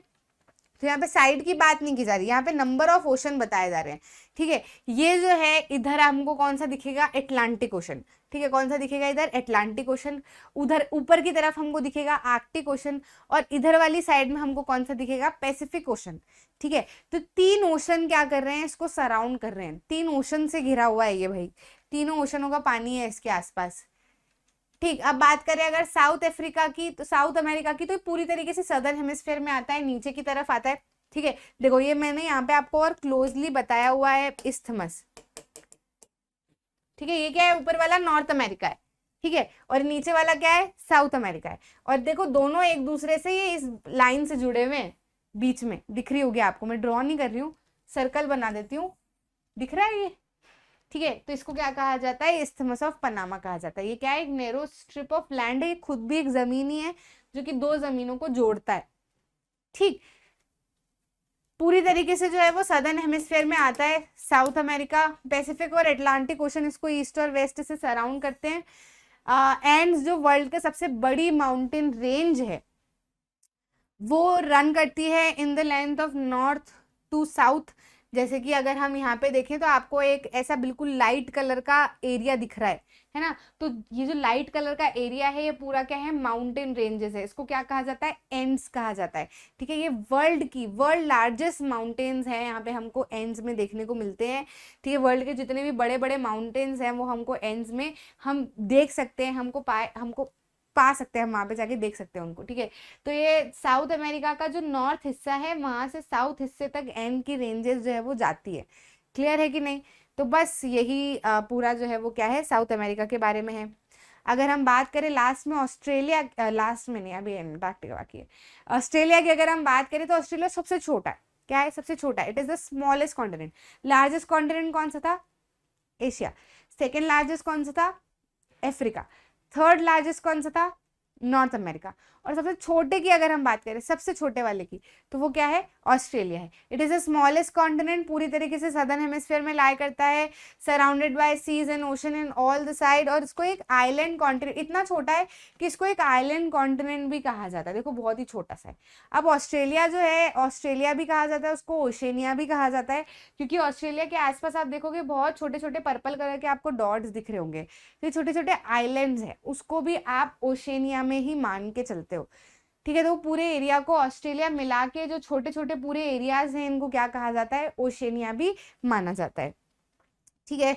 तो यहाँ पे साइड की बात नहीं की जा रही, यहाँ पे नंबर ऑफ ओशन बताए जा रहे हैं। ठीक है, ये जो है इधर हमको कौन सा दिखेगा, अटलांटिक ओशन। ठीक है, कौन सा दिखेगा इधर, अटलांटिक ओशन। उधर ऊपर की तरफ हमको दिखेगा आर्कटिक ओशन, और इधर वाली साइड में हमको कौन सा दिखेगा, पैसिफिक ओशन। ठीक है, तो 3 ओशन क्या कर रहे हैं, इसको सराउंड कर रहे हैं, 3 ओशन से घिरा हुआ है ये भाई, तीनों ओशनों का पानी है इसके आसपास। ठीक, अब बात करें अगर साउथ अफ्रीका की, तो साउथ अमेरिका की, तो पूरी तरीके से सदर्न हेमिस्फीयर में आता है, नीचे की तरफ आता है। ठीक है, देखो ये मैंने यहाँ पे आपको और क्लोजली बताया हुआ है, इस्थमस, ठीक है। ये क्या है, ऊपर वाला नॉर्थ अमेरिका है, ठीक है, और नीचे वाला क्या है, साउथ अमेरिका है। और देखो दोनों एक दूसरे से ये इस लाइन से जुड़े हुए हैं, बीच में दिख रही होगी आपको, मैं ड्रॉ नहीं कर रही हूँ, सर्कल बना देती हूँ, दिख रहा है ये, ठीक है। तो इसको क्या कहा जाता है, इस्थमस ऑफ पनामा कहा जाता है। ये क्या है, एक नैरो स्ट्रिप ऑफ लैंड है, ये खुद भी एक जमीन ही है जो कि दो जमीनों को जोड़ता है, ठीक। पूरी तरीके से जो है वो सदर्न हेमिस्फीयर में आता है, साउथ अमेरिका, पैसिफिक और अटलांटिक ओशन इसको ईस्ट और वेस्ट से सराउंड करते हैं। एंड जो वर्ल्ड का सबसे बड़ी माउंटेन रेंज है वो रन करती है in the length of north to south. जैसे कि अगर हम यहाँ पे देखें तो आपको एक ऐसा बिल्कुल लाइट कलर का एरिया दिख रहा है ना। तो ये जो लाइट कलर का एरिया है ये पूरा क्या है, माउंटेन रेंजेस है, इसको क्या कहा जाता है, एंड्स कहा जाता है, ठीक है। ये वर्ल्ड लार्जेस्ट माउंटेन्स है, यहाँ पे हमको एंड्स में देखने को मिलते हैं, ठीक है। वर्ल्ड के जितने भी बड़े बड़े माउंटेन्स हैं वो हमको एंड्स में हम देख सकते हैं, हमको पा सकते हैं, हम वहां पे जाके देख सकते हैं उनको, ठीक है। तो ये साउथ अमेरिका का जो नॉर्थ हिस्सा है वहां से साउथ हिस्से तक एंड की रेंजेस जो है वो जाती है, क्लियर है कि नहीं। तो बस यही पूरा जो है वो क्या है, साउथ अमेरिका के बारे में है। अगर हम बात करें लास्ट में ऑस्ट्रेलिया, लास्ट में नहीं अभी एंटार्क्टिका बाकी है, ऑस्ट्रेलिया की अगर हम बात करें तो ऑस्ट्रेलिया सबसे छोटा है, क्या है, सबसे छोटा है, it is the smallest continent. Largest continent कौन सा था, एशिया। सेकेंड लार्जेस्ट कौन सा था, अफ्रीका। थर्ड लार्जेस्ट कौन सा था, नॉर्थ अमेरिका। और सबसे छोटे की अगर हम बात करें, सबसे छोटे वाले की, तो वो क्या है, ऑस्ट्रेलिया है। It is the smallest continent, पूरी तरीके से सदर्न हेमिस्फीयर में लाई करता है, surrounded by seas and ocean in all the side. और इसको एक आइलैंड कॉन्टिनेंट, इतना छोटा है कि इसको एक आइलैंड कॉन्टिनेंट भी कहा जाता है, देखो बहुत ही छोटा सा है। अब ऑस्ट्रेलिया जो है, ऑस्ट्रेलिया भी कहा जाता है उसको, ओशेनिया भी कहा जाता है, क्योंकि ऑस्ट्रेलिया के आसपास आप देखोगे बहुत छोटे छोटे पर्पल कलर के आपको डॉट्स दिख रहे होंगे, तो छोटे छोटे आइलैंड्स है, उसको भी आप ओशेनिया में ही मान के चलते हो, ठीक है। तो पूरे एरिया को ऑस्ट्रेलिया मिला के जो छोटे छोटे पूरे एरियाज हैं इनको क्या कहा जाता है, ओशेनिया भी माना जाता है, ठीक है।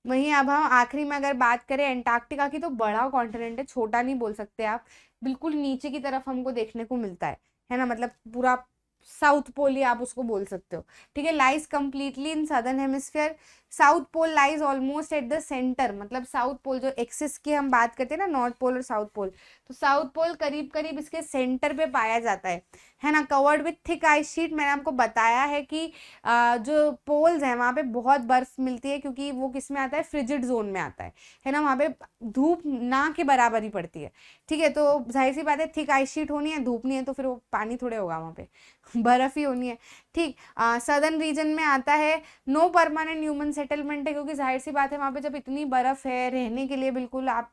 वहीं अब हम आखिरी में अगर बात करें एंटार्क्टिका की, तो बड़ा कॉन्टिनेंट है, छोटा नहीं बोल सकते आप, बिल्कुल नीचे की तरफ हमको देखने को मिलता है ना, मतलब पूरा साउथ पोल ही आप उसको बोल सकते हो, ठीक है। Lies completely in southern hemisphere, south pole lies almost at the centre, मतलब साउथ पोल जो एक्सिस की हम बात करते हैं ना, नॉर्थ पोल और साउथ पोल, तो साउथ पोल करीब करीब इसके सेंटर पे पाया जाता है ना। Covered with thick ice sheet, मैंने आपको बताया है कि जो पोल्स हैं वहां पे बहुत बर्फ मिलती है, क्योंकि वो किस में आता है, फ्रिजिड जोन में आता है ना, वहां पे धूप ना के बराबर ही पड़ती है, ठीक है। तो जाहिर सी बात है, थिक आइस शीट होनी है, धूप नहीं है तो फिर वो पानी थोड़े होगा वहां पे, बर्फ ही होनी है, ठीक। सदर्न रीजन में आता है, नो परमानेंट ह्यूमन सेटलमेंट है, क्योंकि जाहिर सी बात है वहां पे जब इतनी बर्फ है, रहने के लिए बिल्कुल आप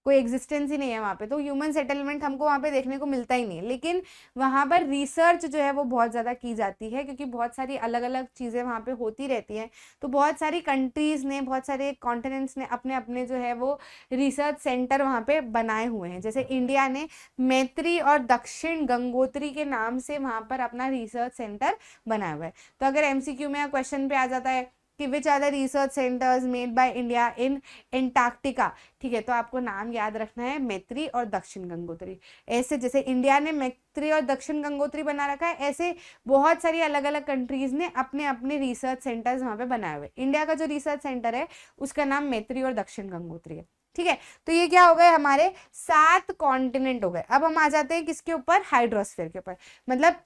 कोई एग्जिस्टेंस ही नहीं है वहाँ पे, तो ह्यूमन सेटलमेंट हमको वहाँ पे देखने को मिलता ही नहीं है। लेकिन वहाँ पर रिसर्च जो है वो बहुत ज़्यादा की जाती है, क्योंकि बहुत सारी अलग अलग चीज़ें वहाँ पे होती रहती हैं, तो बहुत सारी कंट्रीज़ ने, बहुत सारे कॉन्टिनेंट्स ने अपने अपने जो है वो रिसर्च सेंटर वहाँ पे बनाए हुए हैं। जैसे इंडिया ने मैत्री और दक्षिण गंगोत्री के नाम से वहाँ पर अपना रिसर्च सेंटर बनाया हुआ है। तो अगर MCQ में क्वेश्चन पे आ जाता है कि which are the research centres made by India in Antarctica, ठीक है, तो आपको नाम याद रखना है, मैत्री और दक्षिण गंगोत्री। ऐसे जैसे इंडिया ने मैत्री और दक्षिण गंगोत्री बना रखा है, ऐसे बहुत सारी अलग अलग कंट्रीज ने अपने अपने रिसर्च सेंटर्स वहां पे बनाए हुए। इंडिया का जो रिसर्च सेंटर है उसका नाम मैत्री और दक्षिण गंगोत्री है, ठीक है। तो ये क्या हो गए, हमारे 7 कॉन्टिनेंट हो गए। अब हम आ जाते हैं किसके ऊपर, हाइड्रोस्फीयर के ऊपर। मतलब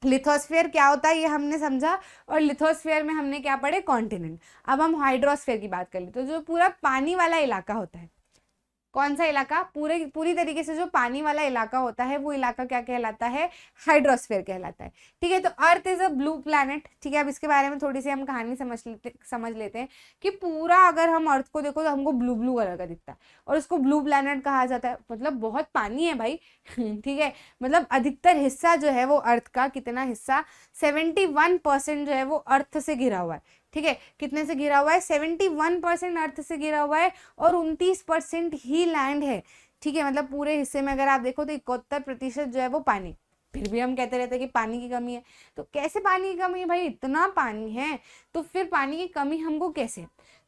लिथोस्फीयर क्या होता है ये हमने समझा, और लिथोस्फीयर में हमने क्या पढ़े, कॉन्टिनेंट। अब हम हाइड्रोस्फीयर की बात कर ले, तो जो पूरा पानी वाला इलाका होता है, कौन सा इलाका, पूरी तरीके से जो पानी वाला इलाका होता है वो इलाका क्या कहलाता है, हाइड्रोस्फीयर कहलाता है, ठीक है। तो earth is a blue planet, ठीक है। अब इसके बारे में थोड़ी सी हम कहानी समझ लेते हैं कि पूरा अगर हम अर्थ को देखो तो हमको ब्लू ब्लू कलर का दिखता है, और उसको ब्लू प्लैनेट कहा जाता है, मतलब बहुत पानी है भाई ठीक है। मतलब अधिकतर हिस्सा जो है वो अर्थ का, कितना हिस्सा, 71% जो है वो अर्थ से घिरा हुआ है, ठीक है। कितने से घिरा हुआ है, 71% अर्थ से घिरा हुआ है, और 29% ही लैंड है, ठीक है। मतलब पूरे हिस्से में अगर आप देखो तो 71% जो है वो पानी। फिर भी हम कहते रहते हैं कि पानी की कमी है, तो कैसे पानी की कमी है भाई, इतना पानी है, तो फिर पानी की कमी हमको कैसे,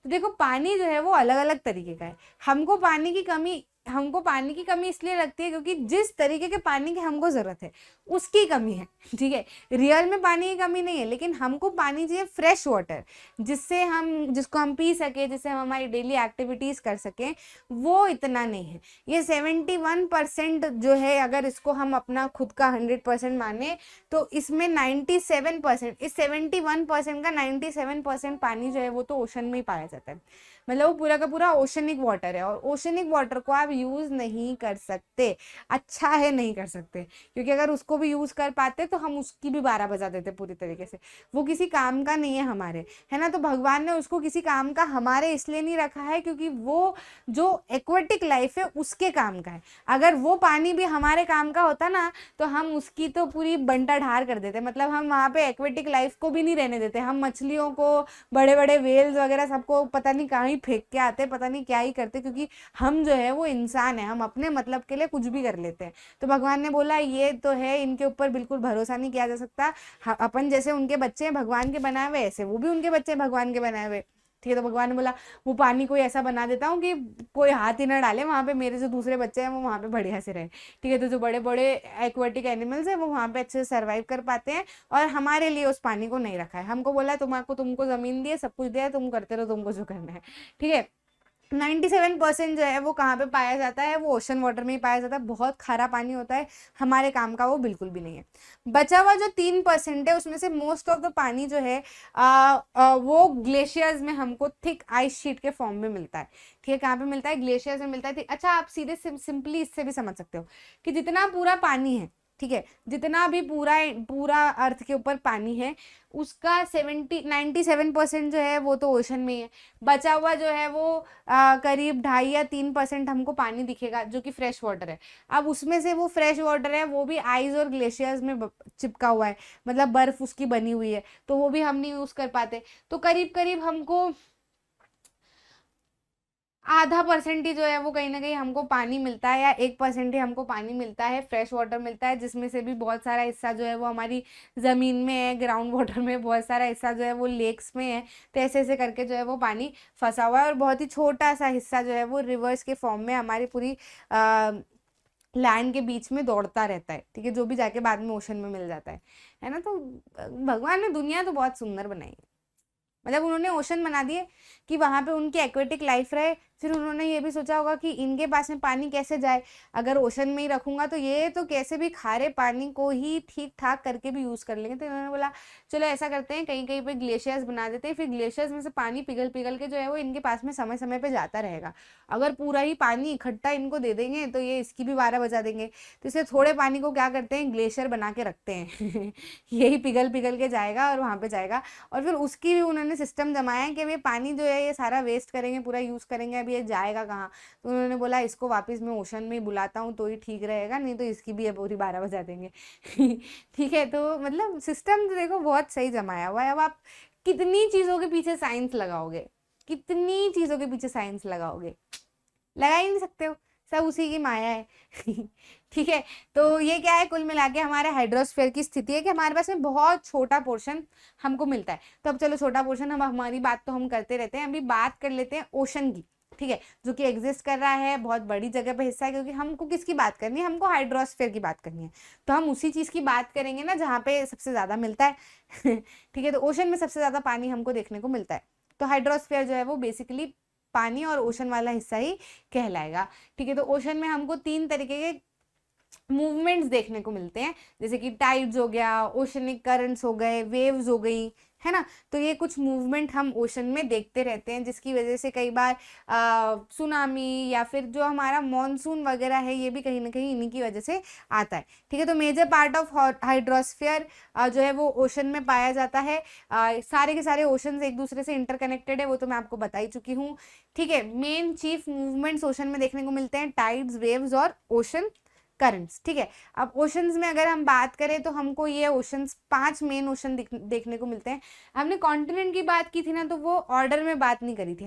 तो देखो पानी जो है वो अलग अलग तरीके का है। हमको पानी की कमी हमको पानी की कमी इसलिए लगती है क्योंकि जिस तरीके के पानी की हमको ज़रूरत है उसकी कमी है, ठीक है। रियल में पानी की कमी नहीं है, लेकिन हमको पानी चाहिए फ्रेश वाटर, जिसको हम पी सके, जिससे हम हमारी डेली एक्टिविटीज़ कर सकें, वो इतना नहीं है। ये 71% जो है, अगर इसको हम अपना खुद का 100% माने तो इसमें 97%, इस 71% का 97% पानी जो है वो तो ओशन में ही पाया जाता है। मतलब वो पूरा का पूरा ओशनिक वाटर है, और ओशनिक वाटर को आप यूज़ नहीं कर सकते, अच्छा है नहीं कर सकते, क्योंकि अगर उसको भी यूज़ कर पाते तो हम उसकी भी 12 बजा देते पूरी तरीके से। वो किसी काम का नहीं है हमारे, है ना। तो भगवान ने उसको किसी काम का हमारे इसलिए नहीं रखा है क्योंकि वो जो एक्वेटिक लाइफ है उसके काम का है। अगर वो पानी भी हमारे काम का होता ना तो हम उसकी तो पूरी बंटा ढार कर देते, मतलब हम वहाँ पे एक्वेटिक लाइफ को भी नहीं रहने देते। हम मछलियों को, बड़े बड़े वेल्स वगैरह सबको पता नहीं कहाँ ही फेंक के आते, पता नहीं क्या ही करते, क्योंकि हम जो है वो इंसान है, हम अपने मतलब के लिए कुछ भी कर लेते हैं। तो भगवान ने बोला ये तो है, इनके ऊपर बिल्कुल भरोसा नहीं किया जा सकता। अपन जैसे उनके बच्चे हैं भगवान के बनाए हुए, ऐसे वो भी उनके बच्चे हैं भगवान के बनाए हुए, ठीक है। तो भगवान ने बोला वो पानी कोई ऐसा बना देता हूँ कि कोई हाथ ही ना डाले वहाँ पे, मेरे जो दूसरे बच्चे हैं वो वहाँ पे बढ़िया से रहे, ठीक है। तो जो बड़े बड़े एक्वेटिक एनिमल्स हैं वो वहाँ पे अच्छे से सर्वाइव कर पाते हैं, और हमारे लिए उस पानी को नहीं रखा है। हमको बोला तुमको ज़मीन दी है, सब कुछ दिया है, तुम करते रहो तुमको जो करना है, ठीक है। 97% जो है वो कहाँ पे पाया जाता है, वो ओशन वाटर में ही पाया जाता है। बहुत खारा पानी होता है, हमारे काम का वो बिल्कुल भी नहीं है। बचा हुआ जो 3% है उसमें से मोस्ट ऑफ द पानी जो है वो ग्लेशियर्स में हमको थिक आइस शीट के फॉर्म में मिलता है, ठीक है। कहाँ पे मिलता है? ग्लेशियर्स में मिलता है। अच्छा, आप सीधे सिंपली इससे भी समझ सकते हो कि जितना पूरा पानी है, ठीक है, जितना भी पूरा अर्थ के ऊपर पानी है उसका 97% जो है वो तो ओशन में ही है। बचा हुआ जो है वो करीब 2.5 या 3% हमको पानी दिखेगा जो कि फ्रेश वाटर है। अब उसमें से वो फ्रेश वाटर है वो भी आइस और ग्लेशियर्स में चिपका हुआ है, मतलब बर्फ उसकी बनी हुई है, तो वो भी हम नहीं यूज कर पाते। तो करीब करीब हमको ½ % ही जो है वो कहीं ना कहीं हमको पानी मिलता है, या 1% ही हमको पानी मिलता है, फ्रेश वाटर मिलता है, जिसमें से भी बहुत सारा हिस्सा जो है वो हमारी ज़मीन में है, ग्राउंड वाटर में बहुत सारा हिस्सा जो है वो लेक्स में है। तो ऐसे ऐसे करके जो है वो पानी फंसा हुआ है, और बहुत ही छोटा सा हिस्सा जो है वो रिवर्स के फॉर्म में हमारी पूरी लैंड के बीच में दौड़ता रहता है, ठीक है, जो भी जाके बाद में ओशन में मिल जाता है ना। तो भगवान ने दुनिया तो बहुत सुंदर बनाई है, मतलब उन्होंने ओशन बना दिए कि वहाँ पे उनकी एक्वेटिक लाइफ रहे। फिर उन्होंने ये भी सोचा होगा कि इनके पास में पानी कैसे जाए, अगर ओशन में ही रखूंगा तो ये तो कैसे भी खारे पानी को ही ठीक ठाक करके भी यूज़ कर लेंगे। तो इन्होंने बोला चलो ऐसा करते हैं, कहीं कहीं पे ग्लेशियर्स बना देते हैं, फिर ग्लेशियर्स में से पानी पिघल पिघल के जो है वो इनके पास में समय समय पे जाता रहेगा। अगर पूरा ही पानी इकट्ठा इनको दे देंगे तो ये इसकी भी 12 बजा देंगे। तो इसलिए थोड़े पानी को क्या करते हैं, ग्लेशियर बना के रखते हैं यही पिघल पिघल के जाएगा और वहाँ पे जाएगा। और फिर उसकी भी उन्होंने सिस्टम जमाया है कि ये पानी जो है ये सारा वेस्ट करेंगे, पूरा यूज़ करेंगे, अब ये जाएगा कहाँ। तो उन्होंने बोला इसको वापस मैं ओशन में ही बुलाता हूँ तो ही ठीक रहेगा, नहीं तो इसकी भी पूरी 12 बजा देंगे ठीक है। तो मतलब सिस्टम तो देखो बहुत सही जमाया हुआ है। अब आप कितनी चीज़ों के पीछे साइंस लगाओगे, कितनी चीज़ों के पीछे साइंस लगाओगे, लगा ही नहीं सकते हो, सब उसी की माया है ठीक है। तो ये क्या है, कुल मिला के हमारे हाइड्रोस्फीयर की स्थिति है कि हमारे पास में बहुत छोटा पोर्शन हमको मिलता है। तो अब चलो छोटा पोर्शन, हम हमारी बात तो हम करते रहते हैं, अभी बात कर लेते हैं ओशन की, ठीक है, जो कि एग्जिस्ट कर रहा है, बहुत बड़ी जगह पे हिस्सा है। क्योंकि हमको किसकी बात करनी है, हमको हाइड्रोस्फीयर की बात करनी है, तो हम उसी चीज़ की बात करेंगे ना जहाँ पे सबसे ज़्यादा मिलता है ठीक है। तो ओशन में सबसे ज़्यादा पानी हमको देखने को मिलता है, तो हाइड्रोस्फीयर जो है वो बेसिकली पानी और ओशन वाला हिस्सा ही कहलाएगा, ठीक है। तो ओशन में हमको 3 तरीके के मूवमेंट्स देखने को मिलते हैं, जैसे कि टाइड्स हो गया, ओशनिक करंट्स हो गए, वेव्स हो गई, है ना। तो ये कुछ मूवमेंट हम ओशन में देखते रहते हैं, जिसकी वजह से कई बार सुनामी या फिर जो हमारा मॉनसून वगैरह है ये भी कहीं ना कहीं इन्हीं की वजह से आता है, ठीक है। तो मेजर पार्ट ऑफ हाइड्रोस्फीयर जो है वो ओशन में पाया जाता है। सारे के सारे ओशंस एक दूसरे से इंटरकनेक्टेड है, वो तो मैं आपको बता ही चुकी हूँ, ठीक है। मेन चीफ मूवमेंट्स ओशन में देखने को मिलते हैं टाइड्स, वेव्स और ओशन करंट्स, ठीक है। अब ओशंस में अगर हम बात करें तो हमको ये ओशंस 5 मेन ओशन देखने को मिलते हैं। हमने कॉन्टिनेंट की बात की थी ना, तो वो ऑर्डर में बात नहीं करी थी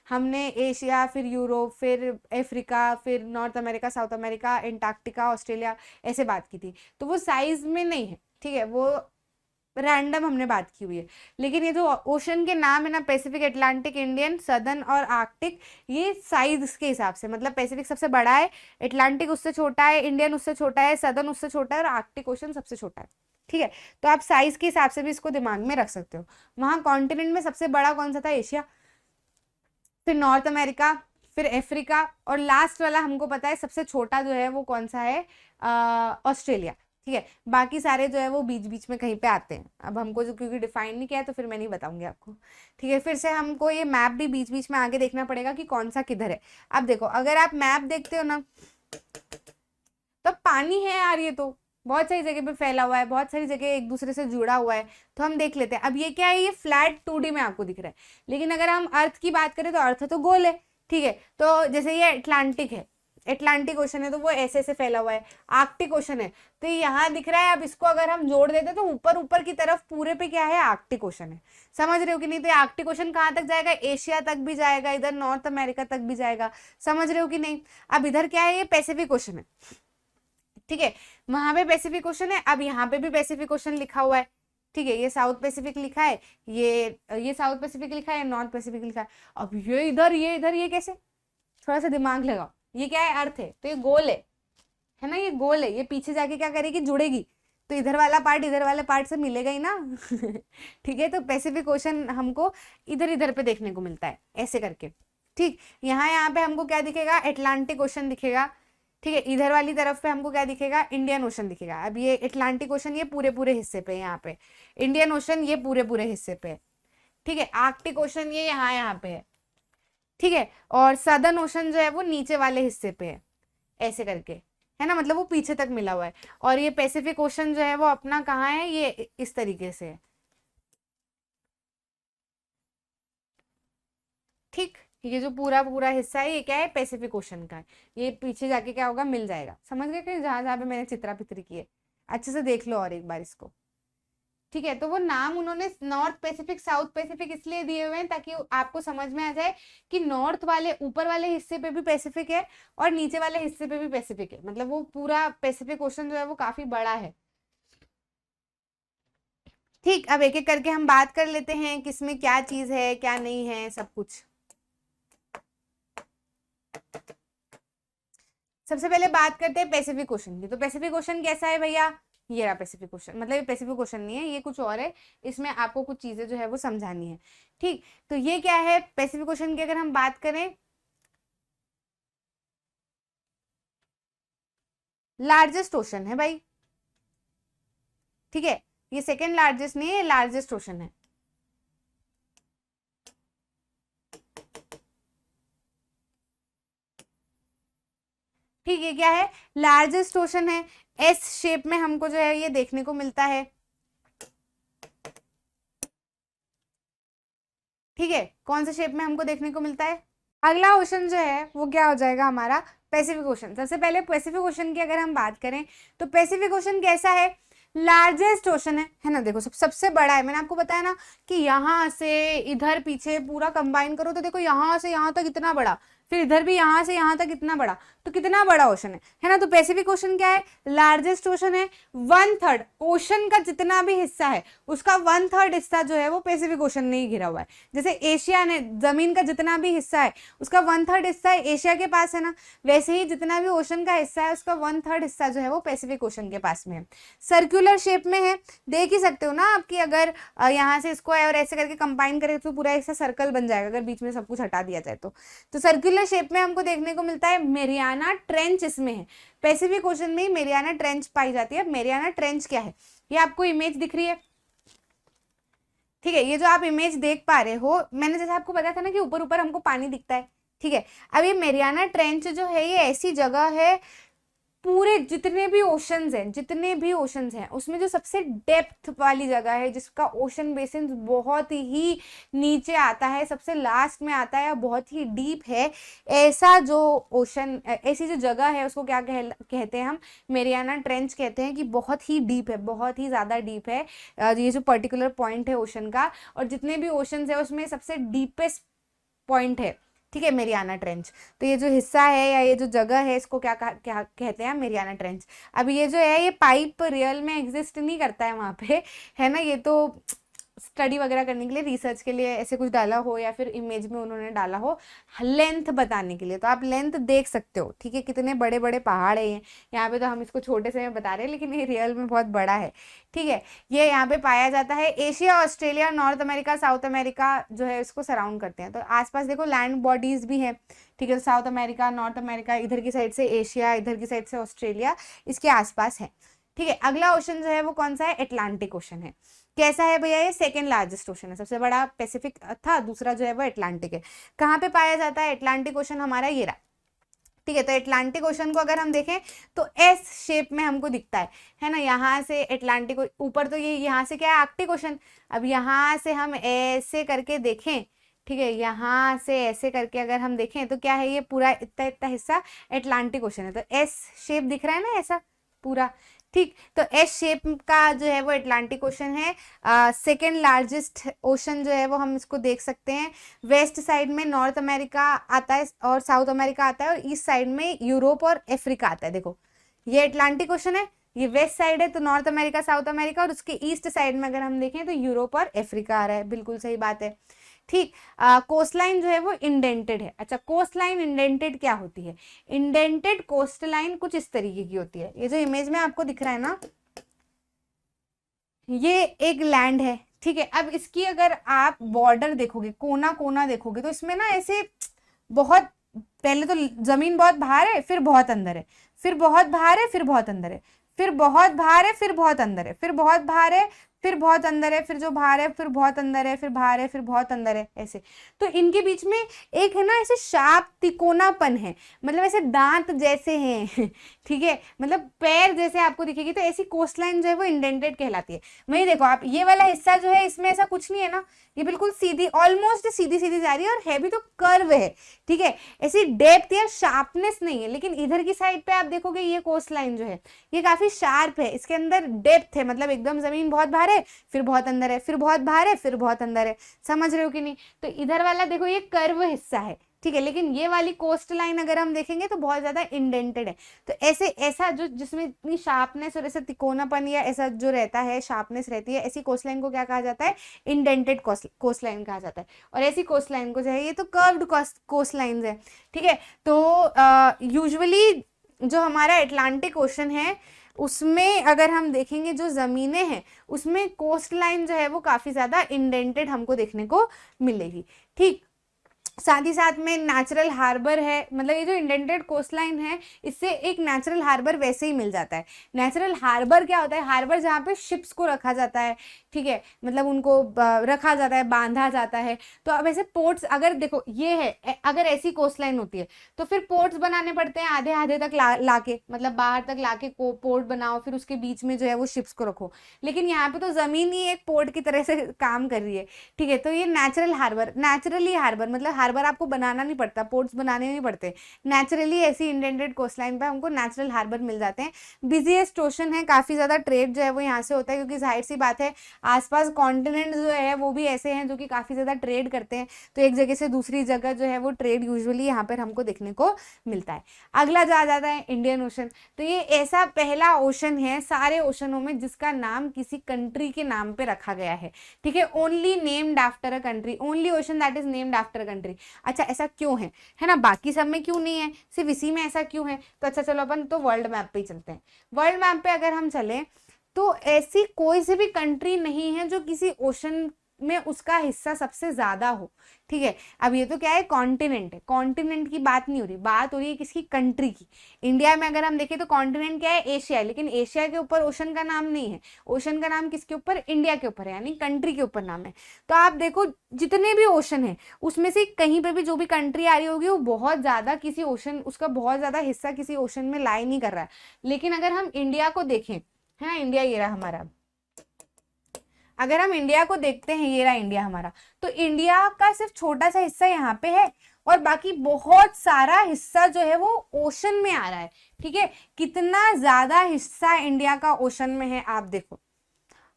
हमने एशिया, फिर यूरोप, फिर अफ्रीका, फिर north America, south America, Antarctica, Australia, ऐसे बात की थी। तो वो साइज में नहीं है, ठीक है, वो रैंडम हमने बात की हुई है। लेकिन ये जो ओशन के नाम है ना, पैसिफिक, अटलांटिक, इंडियन, सदर्न और आर्कटिक, ये साइज के हिसाब से, मतलब पैसिफिक सबसे बड़ा है, अटलांटिक उससे छोटा है, इंडियन उससे छोटा है, सदर्न उससे छोटा है और आर्कटिक ओशन सबसे छोटा है। ठीक है, तो आप साइज के हिसाब से भी इसको दिमाग में रख सकते हो। वहां कॉन्टिनेंट में सबसे बड़ा कौन सा था? एशिया, फिर नॉर्थ अमेरिका, फिर अफ्रीका, और लास्ट वाला हमको पता है सबसे छोटा जो है वो कौन सा है? ऑस्ट्रेलिया। ठीक है, बाकी सारे जो है वो बीच बीच में कहीं पे आते हैं। अब हमको जो क्योंकि डिफाइन नहीं किया है तो फिर मैं नहीं बताऊंगी आपको। ठीक है, फिर से हमको ये मैप भी बीच बीच में आगे देखना पड़ेगा कि कौन सा किधर है। अब देखो, अगर आप मैप देखते हो ना, तो पानी है यार, ये तो बहुत सारी जगह पे फैला हुआ है, बहुत सारी जगह एक दूसरे से जुड़ा हुआ है, तो हम देख लेते हैं। अब ये क्या है? ये फ्लैट 2D में आपको दिख रहा है, लेकिन अगर हम अर्थ की बात करें तो अर्थ तो गोल है। ठीक है, तो जैसे ये अटलांटिक है, अटलांटिक ओशन है तो वो ऐसे ऐसे फैला हुआ है। आर्कटिक ओशन है तो यहाँ दिख रहा है। अब इसको अगर हम जोड़ देते तो ऊपर ऊपर की तरफ पूरे पे क्या है? आर्कटिक ओशन है। समझ रहे हो कि नहीं? तो आर्कटिक ओशन कहाँ तक जाएगा? एशिया तक भी जाएगा, इधर नॉर्थ अमेरिका तक भी जाएगा। समझ रहे हो कि नहीं? अब इधर क्या है? ये पैसिफिक ओशन है। ठीक है, वहां पे पैसिफिक ओशन है, अब यहाँ पे भी पैसिफिक ओशन लिखा हुआ है। ठीक है, ये साउथ पैसिफिक लिखा है, ये साउथ पैसिफिक लिखा है, नॉर्थ पैसिफिक लिखा है। अब ये इधर, ये इधर, ये कैसे? थोड़ा सा दिमाग लगाओ। ये क्या है? अर्थ है तो ये गोल है ना, ये गोल है, ये पीछे जाके क्या करेगी? जुड़ेगी, तो इधर वाला पार्ट इधर वाले पार्ट से मिलेगा ही ना। ठीक है, तो पैसिफिक ओशन हमको इधर इधर पे देखने को मिलता है ऐसे करके। ठीक, यहाँ पे हमको क्या दिखेगा? अटलांटिक ओशन दिखेगा। ठीक है, इधर वाली तरफ पे हमको क्या दिखेगा? इंडियन ओशन दिखेगा। अब ये अटलांटिक ओशन ये पूरे पूरे हिस्से पे, यहाँ पे इंडियन ओशन ये पूरे पूरे हिस्से पे। ठीक है, आर्कटिक ओशन ये यहाँ पे है। ठीक है, और सदर्न ओशन जो है वो नीचे वाले हिस्से पे है, ऐसे करके, है ना, मतलब वो पीछे तक मिला हुआ है। और ये पैसिफिक ओशन जो है वो अपना कहाँ है? ये इस तरीके से है। ठीक, ये जो पूरा पूरा हिस्सा है ये क्या है? पैसिफिक ओशन का है। ये पीछे जाके क्या होगा? मिल जाएगा। समझ गए कि जहां जहां पे मैंने चित्रा पित्री की है? अच्छे से देख लो और एक बार इसको। ठीक है, तो वो नाम उन्होंने नॉर्थ पैसिफिक, साउथ पैसिफिक इसलिए दिए हुए हैं ताकि आपको समझ में आ जाए कि नॉर्थ वाले ऊपर वाले हिस्से पे भी पैसिफिक है और नीचे वाले हिस्से पे भी पैसिफिक है। मतलब वो पूरा पैसिफिक ओशन जो है वो काफी बड़ा है। ठीक, अब एक एक करके हम बात कर लेते हैं किसमें क्या चीज है, क्या नहीं है, सब कुछ। सबसे पहले बात करते हैं पैसिफिक ओशन की। तो पैसिफिक ओशन कैसा है भैया? ये रहा पैसिफिक ओशन। मतलब ये पैसिफिक ओशन नहीं है, ये कुछ और है। इसमें आपको कुछ चीजें जो है वो समझानी है। ठीक, तो ये क्या है? पैसिफिक ओशन की अगर हम बात करें, लार्जेस्ट ओशन है भाई। ठीक है, ये सेकेंड लार्जेस्ट नहीं है, लार्जेस्ट ओशन है। ठीक है, क्या है? लार्जेस्ट ओशन है। एस शेप में हमको जो है ये देखने को मिलता है। ठीक है, कौन से शेप में हमको देखने को मिलता है? अगला ओशन जो है वो क्या हो जाएगा हमारा? Pacific ocean. सबसे पहले पैसिफिक ओशन की अगर हम बात करें तो पैसिफिक ओशन कैसा है? लार्जेस्ट ओशन है ना। देखो सबसे बड़ा है। मैंने आपको बताया ना कि यहाँ से इधर पीछे पूरा कंबाइन करो तो देखो यहाँ से यहाँ तक इतना बड़ा, फिर इधर भी यहाँ से यहाँ तक इतना बड़ा, तो कितना बड़ा ओशन है ना। तो पैसिफिक ओशन क्या है? लार्जेस्ट ओशन है। 1/3 ओशन का जितना भी हिस्सा है उसका 1/3 हिस्सा जो है वो पैसिफिक ओशन ने ही घिरा हुआ है। जैसे एशिया ने, जमीन का जितना भी हिस्सा है उसका 1/3 हिस्सा एशिया के पास है ना, वैसे ही जितना भी ओशन का हिस्सा है उसका 1/3 हिस्सा जो है वो पैसिफिक ओशन के पास में है। सर्कुलर शेप में है, देख ही सकते हो ना आपकी, अगर यहाँ से इसको और ऐसे करके कंबाइन करें तो पूरा ऐसा सर्कल बन जाएगा अगर बीच में सब कुछ हटा दिया जाए तो सर्कुलर शेप में हमको देखने को मिलता है। मेरियाना ट्रेंच इसमें है। पैसिफिक ओशन में ही मेरियाना ट्रेंच पाई जाती है। मेरियाना ट्रेंच क्या है? ये आपको इमेज दिख रही है। ठीक है, ये जो आप इमेज देख पा रहे हो, मैंने जैसे आपको बताया था ना कि ऊपर ऊपर हमको पानी दिखता है। ठीक है, अब ये मेरियाना ट्रेंच जो है ये ऐसी जगह है, पूरे जितने भी ओशंस हैं उसमें जो सबसे डेप्थ वाली जगह है, जिसका ओशन बेसिन बहुत ही नीचे आता है, सबसे लास्ट में आता है, बहुत ही डीप है, ऐसा जो ओशन, ऐसी जो जगह है उसको क्या कहते हैं हम? मेरियाना ट्रेंच कहते हैं। कि बहुत ही डीप है, बहुत ही ज़्यादा डीप है ये जो पर्टिकुलर पॉइंट है ओशन का। और जितने भी ओशंस है उसमें सबसे डीपेस्ट पॉइंट है ठीक है, मेरियाना ट्रेंच। तो ये जो हिस्सा है या ये जो जगह है इसको क्या क्या कहते हैं, मेरियाना ट्रेंच। अब ये जो है ये पाइप रियल में एग्जिस्ट नहीं करता है वहाँ पे, है ना, ये तो स्टडी वगैरह करने के लिए, रिसर्च के लिए ऐसे कुछ डाला हो या फिर इमेज में उन्होंने डाला हो लेंथ बताने के लिए। तो आप लेंथ देख सकते हो, ठीक है, कितने बड़े बड़े पहाड़ है ये। यहाँ पे तो हम इसको छोटे से में बता रहे हैं लेकिन ये रियल में बहुत बड़ा है, ठीक है। ये यहाँ पे पाया जाता है, Asia, Australia, north America, south America जो है इसको सराउंड करते हैं। तो आसपास देखो लैंड बॉडीज भी है, ठीक है, साउथ अमेरिका, नॉर्थ अमेरिका, इधर की साइड से एशिया, इधर की साइड से ऑस्ट्रेलिया इसके आसपास है, ठीक है। अगला ओशन जो है वो कौन सा है, एटलांटिक ओशन है। कैसा है भैया, ये सेकेंड लार्जेस्ट ओशन है, सबसे बड़ा पैसिफिक था, दूसरा जो है वो एटलांटिक है। कहाँ पे पाया जाता है एटलांटिक ओशन हमारा, ये रहा, ठीक है। तो एटलांटिक ओशन को अगर हम देखें तो एस शेप में हमको दिखता है ना, यहाँ से एटलांटिक ऊपर, तो ये यहाँ से क्या है, आर्कटिक ओशन। अब यहाँ से हम ऐसे करके देखें, ठीक है, यहाँ से ऐसे करके अगर हम देखें तो क्या है, ये पूरा इतना इतना हिस्सा एटलांटिक ओशन है। तो एस शेप दिख रहा है ना ऐसा पूरा, ठीक। तो एस शेप का जो है वो एटलांटिक ओशन है। सेकेंड लार्जेस्ट ओशन जो है वो हम इसको देख सकते हैं। वेस्ट साइड में नॉर्थ अमेरिका आता है और साउथ अमेरिका आता है, और ईस्ट साइड में यूरोप और अफ्रीका आता है। देखो ये एटलांटिक ओशन है, ये वेस्ट साइड है तो नॉर्थ अमेरिका, साउथ अमेरिका, और उसके ईस्ट साइड में अगर हम देखें तो यूरोप और अफ्रीका आ रहा है, बिल्कुल सही बात है, ठीक। कोस्ट लाइन जो है वो इंडेंटेड है। अच्छा, कोस्ट लाइन इंडेंटेड क्या होती है, इंडेंटेड कोस्ट लाइन कुछ इस तरीके की होती है। ये जो इमेज में आपको दिख रहा है ना, ये एक लैंड है, ठीक है। अब इसकी अगर आप बॉर्डर देखोगे, कोना कोना देखोगे, तो इसमें ना ऐसे बहुत, पहले तो जमीन बहुत बाहर है, फिर बहुत अंदर है, फिर बहुत बाहर है, फिर बहुत अंदर है, फिर बहुत बाहर है, फिर बहुत अंदर है, फिर बहुत बाहर है, फिर बहुत अंदर है, फिर जो बाहर है, फिर बहुत अंदर है, फिर बाहर है, फिर बहुत अंदर है, ऐसे। तो इनके बीच में एक है ना ऐसे शार्प तिकोनापन है, मतलब ऐसे दांत जैसे हैं ठीक है, मतलब पैर जैसे आपको दिखेगी। तो ऐसी कोस्ट लाइन जो है वो इंडेंटेड कहलाती है। वही देखो आप, ये वाला हिस्सा जो है इसमें ऐसा कुछ नहीं है ना, ये बिल्कुल सीधी, ऑलमोस्ट सीधी सीधी जा रही है, और है भी तो कर्व है, ठीक है, ऐसी डेप्थ या शार्पनेस नहीं है। लेकिन इधर की साइड पे आप देखोगे ये कोस्ट लाइन जो है ये काफी शार्प है, इसके अंदर डेप्थ है, मतलब एकदम जमीन बहुत बाहर है, फिर बहुत अंदर है, फिर बहुत बाहर है, फिर बहुत अंदर है, समझ रहे हो कि नहीं। तो इधर वाला देखो ये कर्व हिस्सा है, ठीक है, लेकिन ये वाली कोस्ट लाइन अगर हम देखेंगे तो बहुत ज्यादा इंडेंटेड है। तो ऐसे ऐसा जो जिसमें इतनी शार्पनेस और ऐसा तिकोनापन या ऐसा जो रहता है, शार्पनेस रहती है, ऐसी कोस्ट लाइन को क्या कहा जाता है, इंडेंटेड कोस्ट लाइन कहा जाता है। और ऐसी कोस्ट लाइन को जो है, ये तो कर्व्ड कोस्ट लाइन है, ठीक है। तो यूजुअली जो हमारा एटलांटिक ओशन है उसमें अगर हम देखेंगे जो जमीनें हैं उसमें कोस्ट लाइन जो है वो काफी ज्यादा इंडेंटेड हमको देखने को मिलेगी, ठीक। साथ ही साथ में नेचुरल हार्बर है, मतलब ये जो इंडेंटेड कोस्ट लाइन है इससे एक नेचुरल हार्बर वैसे ही मिल जाता है। नेचुरल हार्बर क्या होता है, हार्बर जहाँ पे शिप्स को रखा जाता है, ठीक है, मतलब उनको रखा जाता है, बांधा जाता है। तो अब ऐसे पोर्ट्स अगर देखो ये है, अगर ऐसी कोस्ट लाइन होती है तो फिर पोर्ट्स बनाने पड़ते हैं आधे आधे तक लाके, मतलब बाहर तक लाके पोर्ट बनाओ, फिर उसके बीच में जो है वो शिप्स को रखो। लेकिन यहाँ पे तो जमीन ही एक पोर्ट की तरह से काम कर रही है, ठीक है। तो ये नेचुरल हार्बर, नेचुरली हार्बर मतलब हार्बर आपको बनाना नहीं पड़ता, पोर्ट्स बनाने नहीं पड़ते, नेचुरली ऐसी इंडेंटेड कोस्ट लाइन पे हमको नेचुरल हार्बर मिल जाते हैं। बिजीएस्ट ओशन है, काफी ज्यादा ट्रेड जो है वो यहाँ से होता है, क्योंकि जाहिर सी बात है आसपास कॉन्टिनेंट जो है वो भी ऐसे हैं जो कि काफी ज्यादा ट्रेड करते हैं। तो एक जगह से दूसरी जगह जो है वो ट्रेड यूजुअली यहाँ पर हमको देखने को मिलता है। अगला जो आ जाता है इंडियन ओशन। तो ये ऐसा पहला ओशन है सारे ओशनों में जिसका नाम किसी कंट्री के नाम पे रखा गया है, ठीक है, only named after a country, only ocean that is named after a country. अच्छा, ऐसा क्यों है ना, बाकी सब में क्यों नहीं है, सिर्फ इसी में ऐसा क्यों है। तो अच्छा चलो अपन तो वर्ल्ड मैप पे ही चलते हैं। वर्ल्ड मैप पे अगर हम चले तो ऐसी कोई सी भी कंट्री नहीं है जो किसी ओशन में उसका हिस्सा सबसे ज्यादा हो, ठीक है। अब ये तो क्या है, कॉन्टिनेंट है, कॉन्टिनेंट की बात नहीं हो रही, बात हो रही है किसकी, कंट्री की। इंडिया में अगर हम देखें तो कॉन्टिनेंट क्या है, एशिया है, लेकिन एशिया के ऊपर ओशन का नाम नहीं है, ओशन का नाम किसके ऊपर, इंडिया के ऊपर है, यानी कंट्री के ऊपर नाम है। तो आप देखो जितने भी ओशन है उसमें से कहीं पे भी जो भी कंट्री आ रही होगी वो बहुत ज्यादा किसी ओशन, उसका बहुत ज्यादा हिस्सा किसी ओशन में लाई नहीं कर रहा है। लेकिन अगर हम इंडिया को देखें, है ना, इंडिया ये रहा हमारा, अगर हम इंडिया को देखते हैं, ये रहा इंडिया हमारा, तो इंडिया का सिर्फ छोटा सा हिस्सा यहाँ पे है और बाकी बहुत सारा हिस्सा जो है वो ओशन में आ रहा है, ठीक है। कितना ज्यादा हिस्सा इंडिया का ओशन में है आप देखो,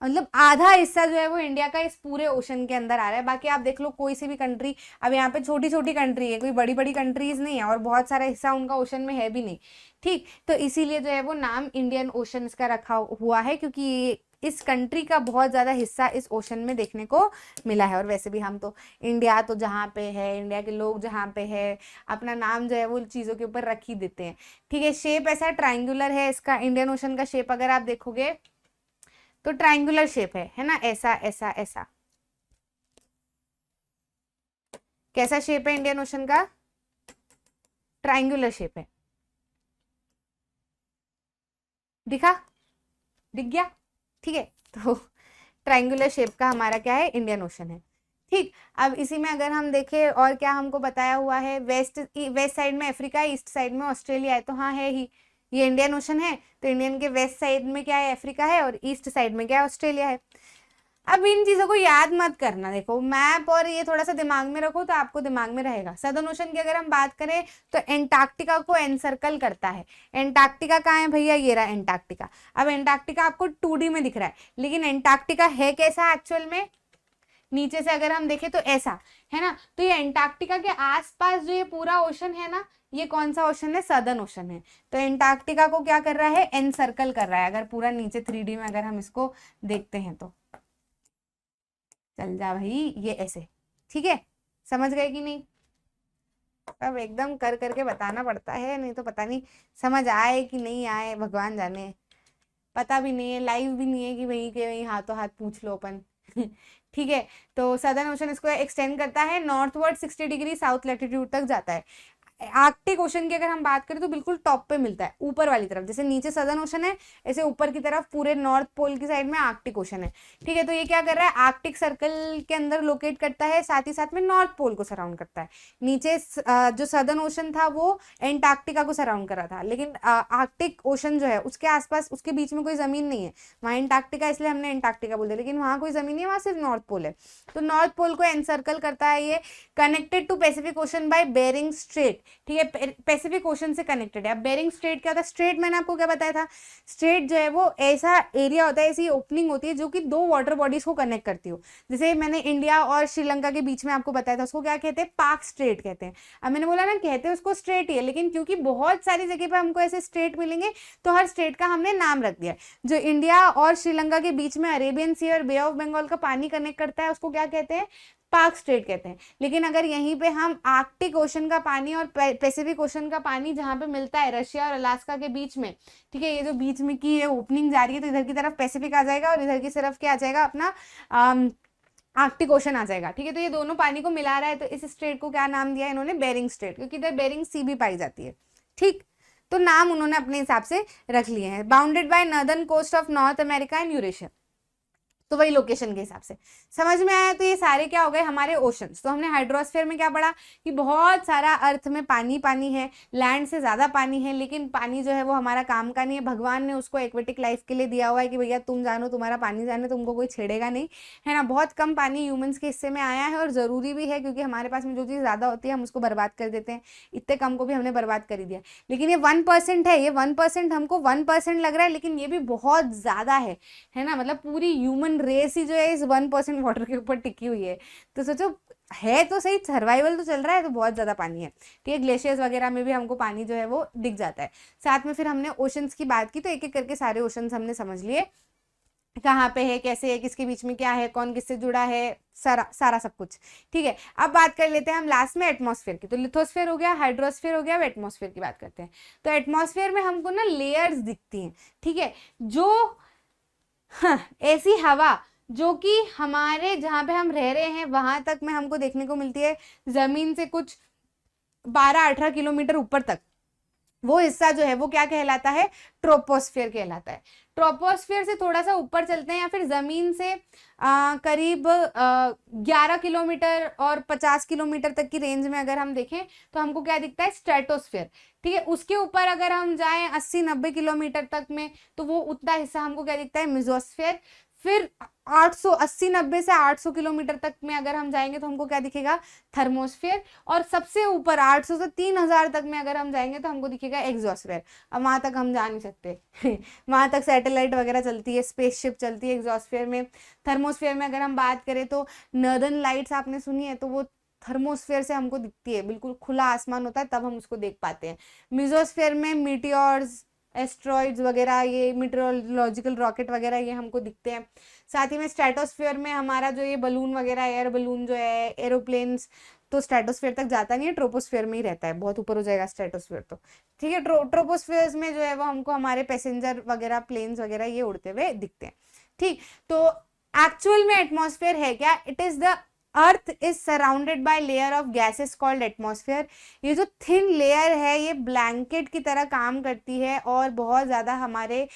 मतलब आधा हिस्सा जो है वो इंडिया का इस पूरे ओशन के अंदर आ रहा है। बाकी आप देख लो कोई सी भी कंट्री, अब यहाँ पे छोटी छोटी कंट्री है, कोई बड़ी बड़ी कंट्रीज नहीं है, और बहुत सारा हिस्सा उनका ओशन में है भी नहीं। ठीक, तो इसीलिए जो है वो नाम इंडियन ओशन इसका रखा हुआ है, क्योंकि इस कंट्री का बहुत ज़्यादा हिस्सा इस ओशन में देखने को मिला है। और वैसे भी हम तो इंडिया तो जहाँ पे है, इंडिया के लोग जहाँ पे है, अपना नाम जो है वो चीज़ों के ऊपर रख ही देते हैं। ठीक है, शेप ऐसा ट्राइंगुलर है इसका, इंडियन ओशन का शेप अगर आप देखोगे तो ट्राइंगुलर शेप है ना, ऐसा ऐसा ऐसा। कैसा शेप है इंडियन ओशन का? ट्राइंगुलर शेप है। दिखा? दिख गया? ठीक है, तो ट्राइंगुलर शेप का हमारा क्या है, इंडियन ओशन है। ठीक, अब इसी में अगर हम देखें और क्या हमको बताया हुआ है, वेस्ट साइड में अफ्रीका है, ईस्ट साइड में ऑस्ट्रेलिया है, तो हाँ है ही, ये इंडियन ओशन है, तो इंडियन के वेस्ट साइड में क्या है, अफ्रीका है, और ईस्ट साइड में क्या है, ऑस्ट्रेलिया है। अब इन चीजों को याद मत करना, देखो मैप और ये थोड़ा सा दिमाग में रखो तो आपको दिमाग में रहेगा। सदर्न ओशन की अगर हम बात करें तो एंटार्क्टिका को एनसर्कल करता है। एंटार्क्टिका कहाँ है भैया, ये रहा एंटार्क्टिका। अब एंटार्क्टिका आपको 2D में दिख रहा है, लेकिन एंटार्क्टिका है कैसा एक्चुअल में, नीचे से अगर हम देखें तो ऐसा है ना। तो ये एंटार्क्टिका के आसपास जो ये पूरा ओशन है ना, ये कौन सा ओशन है, सदर्न ओशन है। तो एंटार्क्टिका को क्या कर रहा है, एनसर्कल कर रहा है, अगर पूरा नीचे 3D में अगर हम इसको देखते हैं तो। चल जा भाई, ये ऐसे, ठीक है, समझ गए कि नहीं? अब एकदम कर करके बताना पड़ता है, नहीं तो पता नहीं समझ आए कि नहीं आए, भगवान जाने। पता भी नहीं है, लाइव भी नहीं है कि वहीं के वहीं हाथों हाथ पूछ लो अपन। ठीक है, तो सदर्न ओशन इसको एक्सटेंड करता है नॉर्थवर्ड 60 डिग्री साउथ लैटिट्यूड तक जाता है। आर्कटिक ओशन की अगर हम बात करें तो बिल्कुल टॉप पे मिलता है, ऊपर वाली तरफ, जैसे नीचे सदर्न ओशन है ऐसे ऊपर की तरफ पूरे नॉर्थ पोल की साइड में आर्कटिक ओशन है। ठीक है, तो ये क्या कर रहा है, आर्कटिक सर्कल के अंदर लोकेट करता है, साथ ही साथ में नॉर्थ पोल को सराउंड करता है। नीचे जो सदर्न ओशन था वो एंटार्क्टिका को सराउंड कर रहा था, लेकिन आर्कटिक ओशन जो है उसके आसपास, उसके बीच में कोई जमीन नहीं है, वहाँ एंटार्क्टिका इसलिए हमने एंटार्क्टिका बोल दिया, लेकिन वहाँ कोई जमीन नहीं है, वहाँ सिर्फ नॉर्थ पोल है। तो नॉर्थ पोल को एनसर्कल करता है ये, connected to Pacific Ocean by Bering Strait. ठीक है, पैसिफिक ओशन से कनेक्टेड है। अब बेरिंग स्ट्रेट क्या होता है, स्ट्रेट मैंने आपको क्या बताया था, स्ट्रेट जो है वो ऐसा एरिया होता है, ऐसी ओपनिंग होती है जो कि दो वाटर बॉडीज को कनेक्ट करती हो। जैसे मैंने इंडिया और श्रीलंका के बीच में आपको बताया था, उसको क्या कहते हैं, पाक स्ट्रेट कहते हैं। अब मैंने बोला ना, कहते हैं उसको स्ट्रेट ही है, लेकिन क्योंकि बहुत सारी जगह पर हमको ऐसे स्ट्रेट मिलेंगे तो हर स्ट्रेट का हमने नाम रख दिया। जो इंडिया और श्रीलंका के बीच में अरेबियन सी और बे ऑफ बंगाल का पानी कनेक्ट करता है उसको क्या कहते हैं, पाक स्ट्रेट कहते हैं। लेकिन अगर यहीं पे हम आर्कटिक ओशन का पानी और पैसिफिक ओशन का पानी जहां पे मिलता है रशिया और अलास्का के बीच में, ठीक है, ये जो बीच में की ये ओपनिंग जा रही है, तो इधर की तरफ पैसिफिक आ जाएगा और इधर की तरफ क्या आ जाएगा, अपना आर्कटिक ओशन आ जाएगा। ठीक है, तो ये दोनों पानी को मिला रहा है, तो इस स्ट्रेट को क्या नाम दिया इन्होंने, बेरिंग स्ट्रेट, क्योंकि इधर बेरिंग सी भी पाई जाती है। ठीक, तो नाम उन्होंने अपने हिसाब से रख लिए हैं। Bounded by northern coast of North America and Eurasia, तो वही लोकेशन के हिसाब से समझ में आया। तो ये सारे क्या हो गए हमारे ओशंस। तो हमने हाइड्रोस्फीयर में क्या पढ़ा कि बहुत सारा अर्थ में पानी पानी है, लैंड से ज़्यादा पानी है, लेकिन पानी जो है वो हमारा काम का नहीं है, भगवान ने उसको एक्वेटिक लाइफ के लिए दिया हुआ है कि भैया तुम जानो, तुम्हारा पानी जाने, तुमको कोई छेड़ेगा नहीं, है ना। बहुत कम पानी ह्यूमंस के हिस्से में आया है और ज़रूरी भी है, क्योंकि हमारे पास में जो चीज़ ज़्यादा होती है हम उसको बर्बाद कर देते हैं, इतने कम को भी हमने बर्बाद कर ही दिया। लेकिन ये 1% है, ये 1% हमको 1% लग रहा है, लेकिन ये भी बहुत ज़्यादा है ना। मतलब पूरी ह्यूमन रेस ही जो है इस 1% वाटर के ऊपर टिकी हुई है। तो सोचो, है तो सही, सर्वाइवल तो चल रहा है, तो बहुत ज्यादा पानी है। ठीक है, ग्लेशियर्स वगैरह में भी हमको पानी जो है वो दिख जाता है। साथ में फिर हमने ओशंस की बात की, तो एक एक करके सारे ओशंस हमने समझ लिए, कहाँ पे है, कैसे है, किसके बीच में क्या है, कौन किससे जुड़ा है, सारा सब कुछ। ठीक है, अब बात कर लेते हैं हम लास्ट में एटमॉस्फेयर की। तो लिथोस्फेयर हो गया, हाइड्रोस्फेयर हो गया, अब एटमॉस्फेयर की बात करते हैं। तो एटमॉस्फेयर में हमको ना लेयर्स दिखती हैं। ठीक है, जो ऐसी हवा जो कि हमारे जहाँ पे हम रह रहे हैं वहां तक में हमको देखने को मिलती है, जमीन से कुछ 12-18 किलोमीटर ऊपर तक, वो हिस्सा जो है वो क्या कहलाता है, ट्रोपोस्फियर कहलाता है। ट्रोपोस्फियर से थोड़ा सा ऊपर चलते हैं, या फिर जमीन से करीब 11 किलोमीटर और 50 किलोमीटर तक की रेंज में अगर हम देखें तो हमको क्या दिखता है, स्ट्रेटोस्फियर। ठीक है, उसके ऊपर अगर हम जाएं 80-90 किलोमीटर तक में, तो वो उतना हिस्सा हमको क्या दिखता है, मेसोस्फियर। फिर 880-90 से 800 किलोमीटर तक में अगर हम जाएंगे तो हमको क्या दिखेगा, थर्मोस्फेयर। और सबसे ऊपर 800 से 3000 तक में अगर हम जाएंगे तो हमको दिखेगा एग्जॉस्फेयर। अब वहां तक हम जा नहीं सकते वहां तक सैटेलाइट वगैरह चलती है, स्पेसशिप चलती है एग्जॉस्फेयर में। थर्मोस्फेयर में अगर हम बात करें तो नॉर्दर्न लाइट्स आपने सुनी है, तो वो थर्मोस्फेयर से हमको दिखती है, बिल्कुल खुला आसमान होता है तब हम उसको देख पाते हैं। मिजोस्फेयर में मीटियोर्स, एस्ट्रॉइड्स वगैरह, ये मीटेरोलॉजिकल रॉकेट वगैरह ये हमको दिखते हैं। साथ ही में स्ट्रेटोस्फेयर में हमारा जो ये बलून वगैरह, एयर बलून जो है, एरोप्लेन्स, तो स्ट्रेटोस्फेयर तक जाता नहीं है, ट्रोपोस्फेयर में ही रहता है, बहुत ऊपर हो जाएगा स्ट्रेटोस्फेयर तो। ठीक है, ट्रोपोस्फेयर में जो है वो हमको हमारे पैसेंजर वगैरह, प्लेन्स वगैरह ये उड़ते हुए दिखते हैं। ठीक, तो एक्चुअल में एटमॉस्फेयर है क्या? It is the earth is surrounded by layer of gases called atmosphere. ये जो थिन लेयर है ये ब्लैंकेट की तरह काम करती है और बहुत ज़्यादा हमारे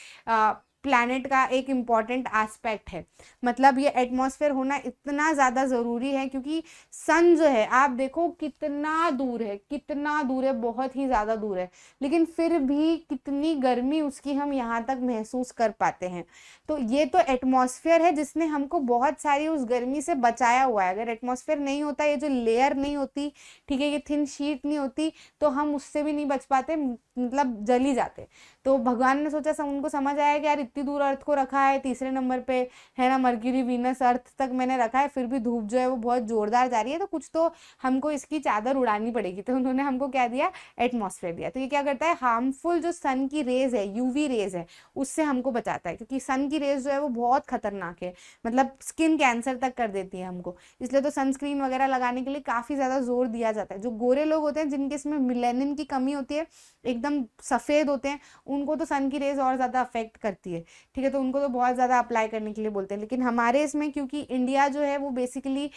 प्लैनेट का एक इम्पॉर्टेंट एस्पेक्ट है। मतलब ये एटमॉस्फेयर होना इतना ज़्यादा ज़रूरी है क्योंकि सन जो है, आप देखो कितना दूर है, कितना दूर है, बहुत ही ज़्यादा दूर है, लेकिन फिर भी कितनी गर्मी उसकी हम यहाँ तक महसूस कर पाते हैं। तो ये तो एटमॉस्फेयर है जिसने हमको बहुत सारी उस गर्मी से बचाया हुआ है। अगर एटमॉस्फेयर नहीं होता, ये जो लेयर नहीं होती, ठीक है, ये थिन शीट नहीं होती, तो हम उससे भी नहीं बच पाते, मतलब जल ही जाते। तो भगवान ने सोचा, उनको समझ आया कि यार इतनी दूर अर्थ को रखा है, तीसरे नंबर पे है ना मरक्यूरी, वीनस, अर्थ तक मैंने रखा है, फिर भी धूप जो है वो बहुत जोरदार जा रही है, तो कुछ तो हमको इसकी चादर उड़ानी पड़ेगी। तो उन्होंने हमको क्या दिया? एटमॉस्फेयर दिया। तो ये क्या करता है? हार्मफुल जो सन की रेज है, यूवी रेज है, उससे हमको बचाता है, क्योंकि सन की रेज जो है वो बहुत खतरनाक है, मतलब स्किन कैंसर तक कर देती है हमको। इसलिए तो सनस्क्रीन वगैरह लगाने के लिए काफी ज्यादा जोर दिया जाता है। जो गोरे लोग होते हैं, जिनके इसमें मिलेनिन की कमी होती है, एकदम सफेद होते हैं, उनको तो सन की रेज और ज्यादा अफेक्ट करती है। ठीक है, तो उनको तो बहुत ज्यादा अप्लाई करने के लिए बोलते हैं। लेकिन हमारे इसमें, क्योंकि इंडिया जो है वो बेसिकली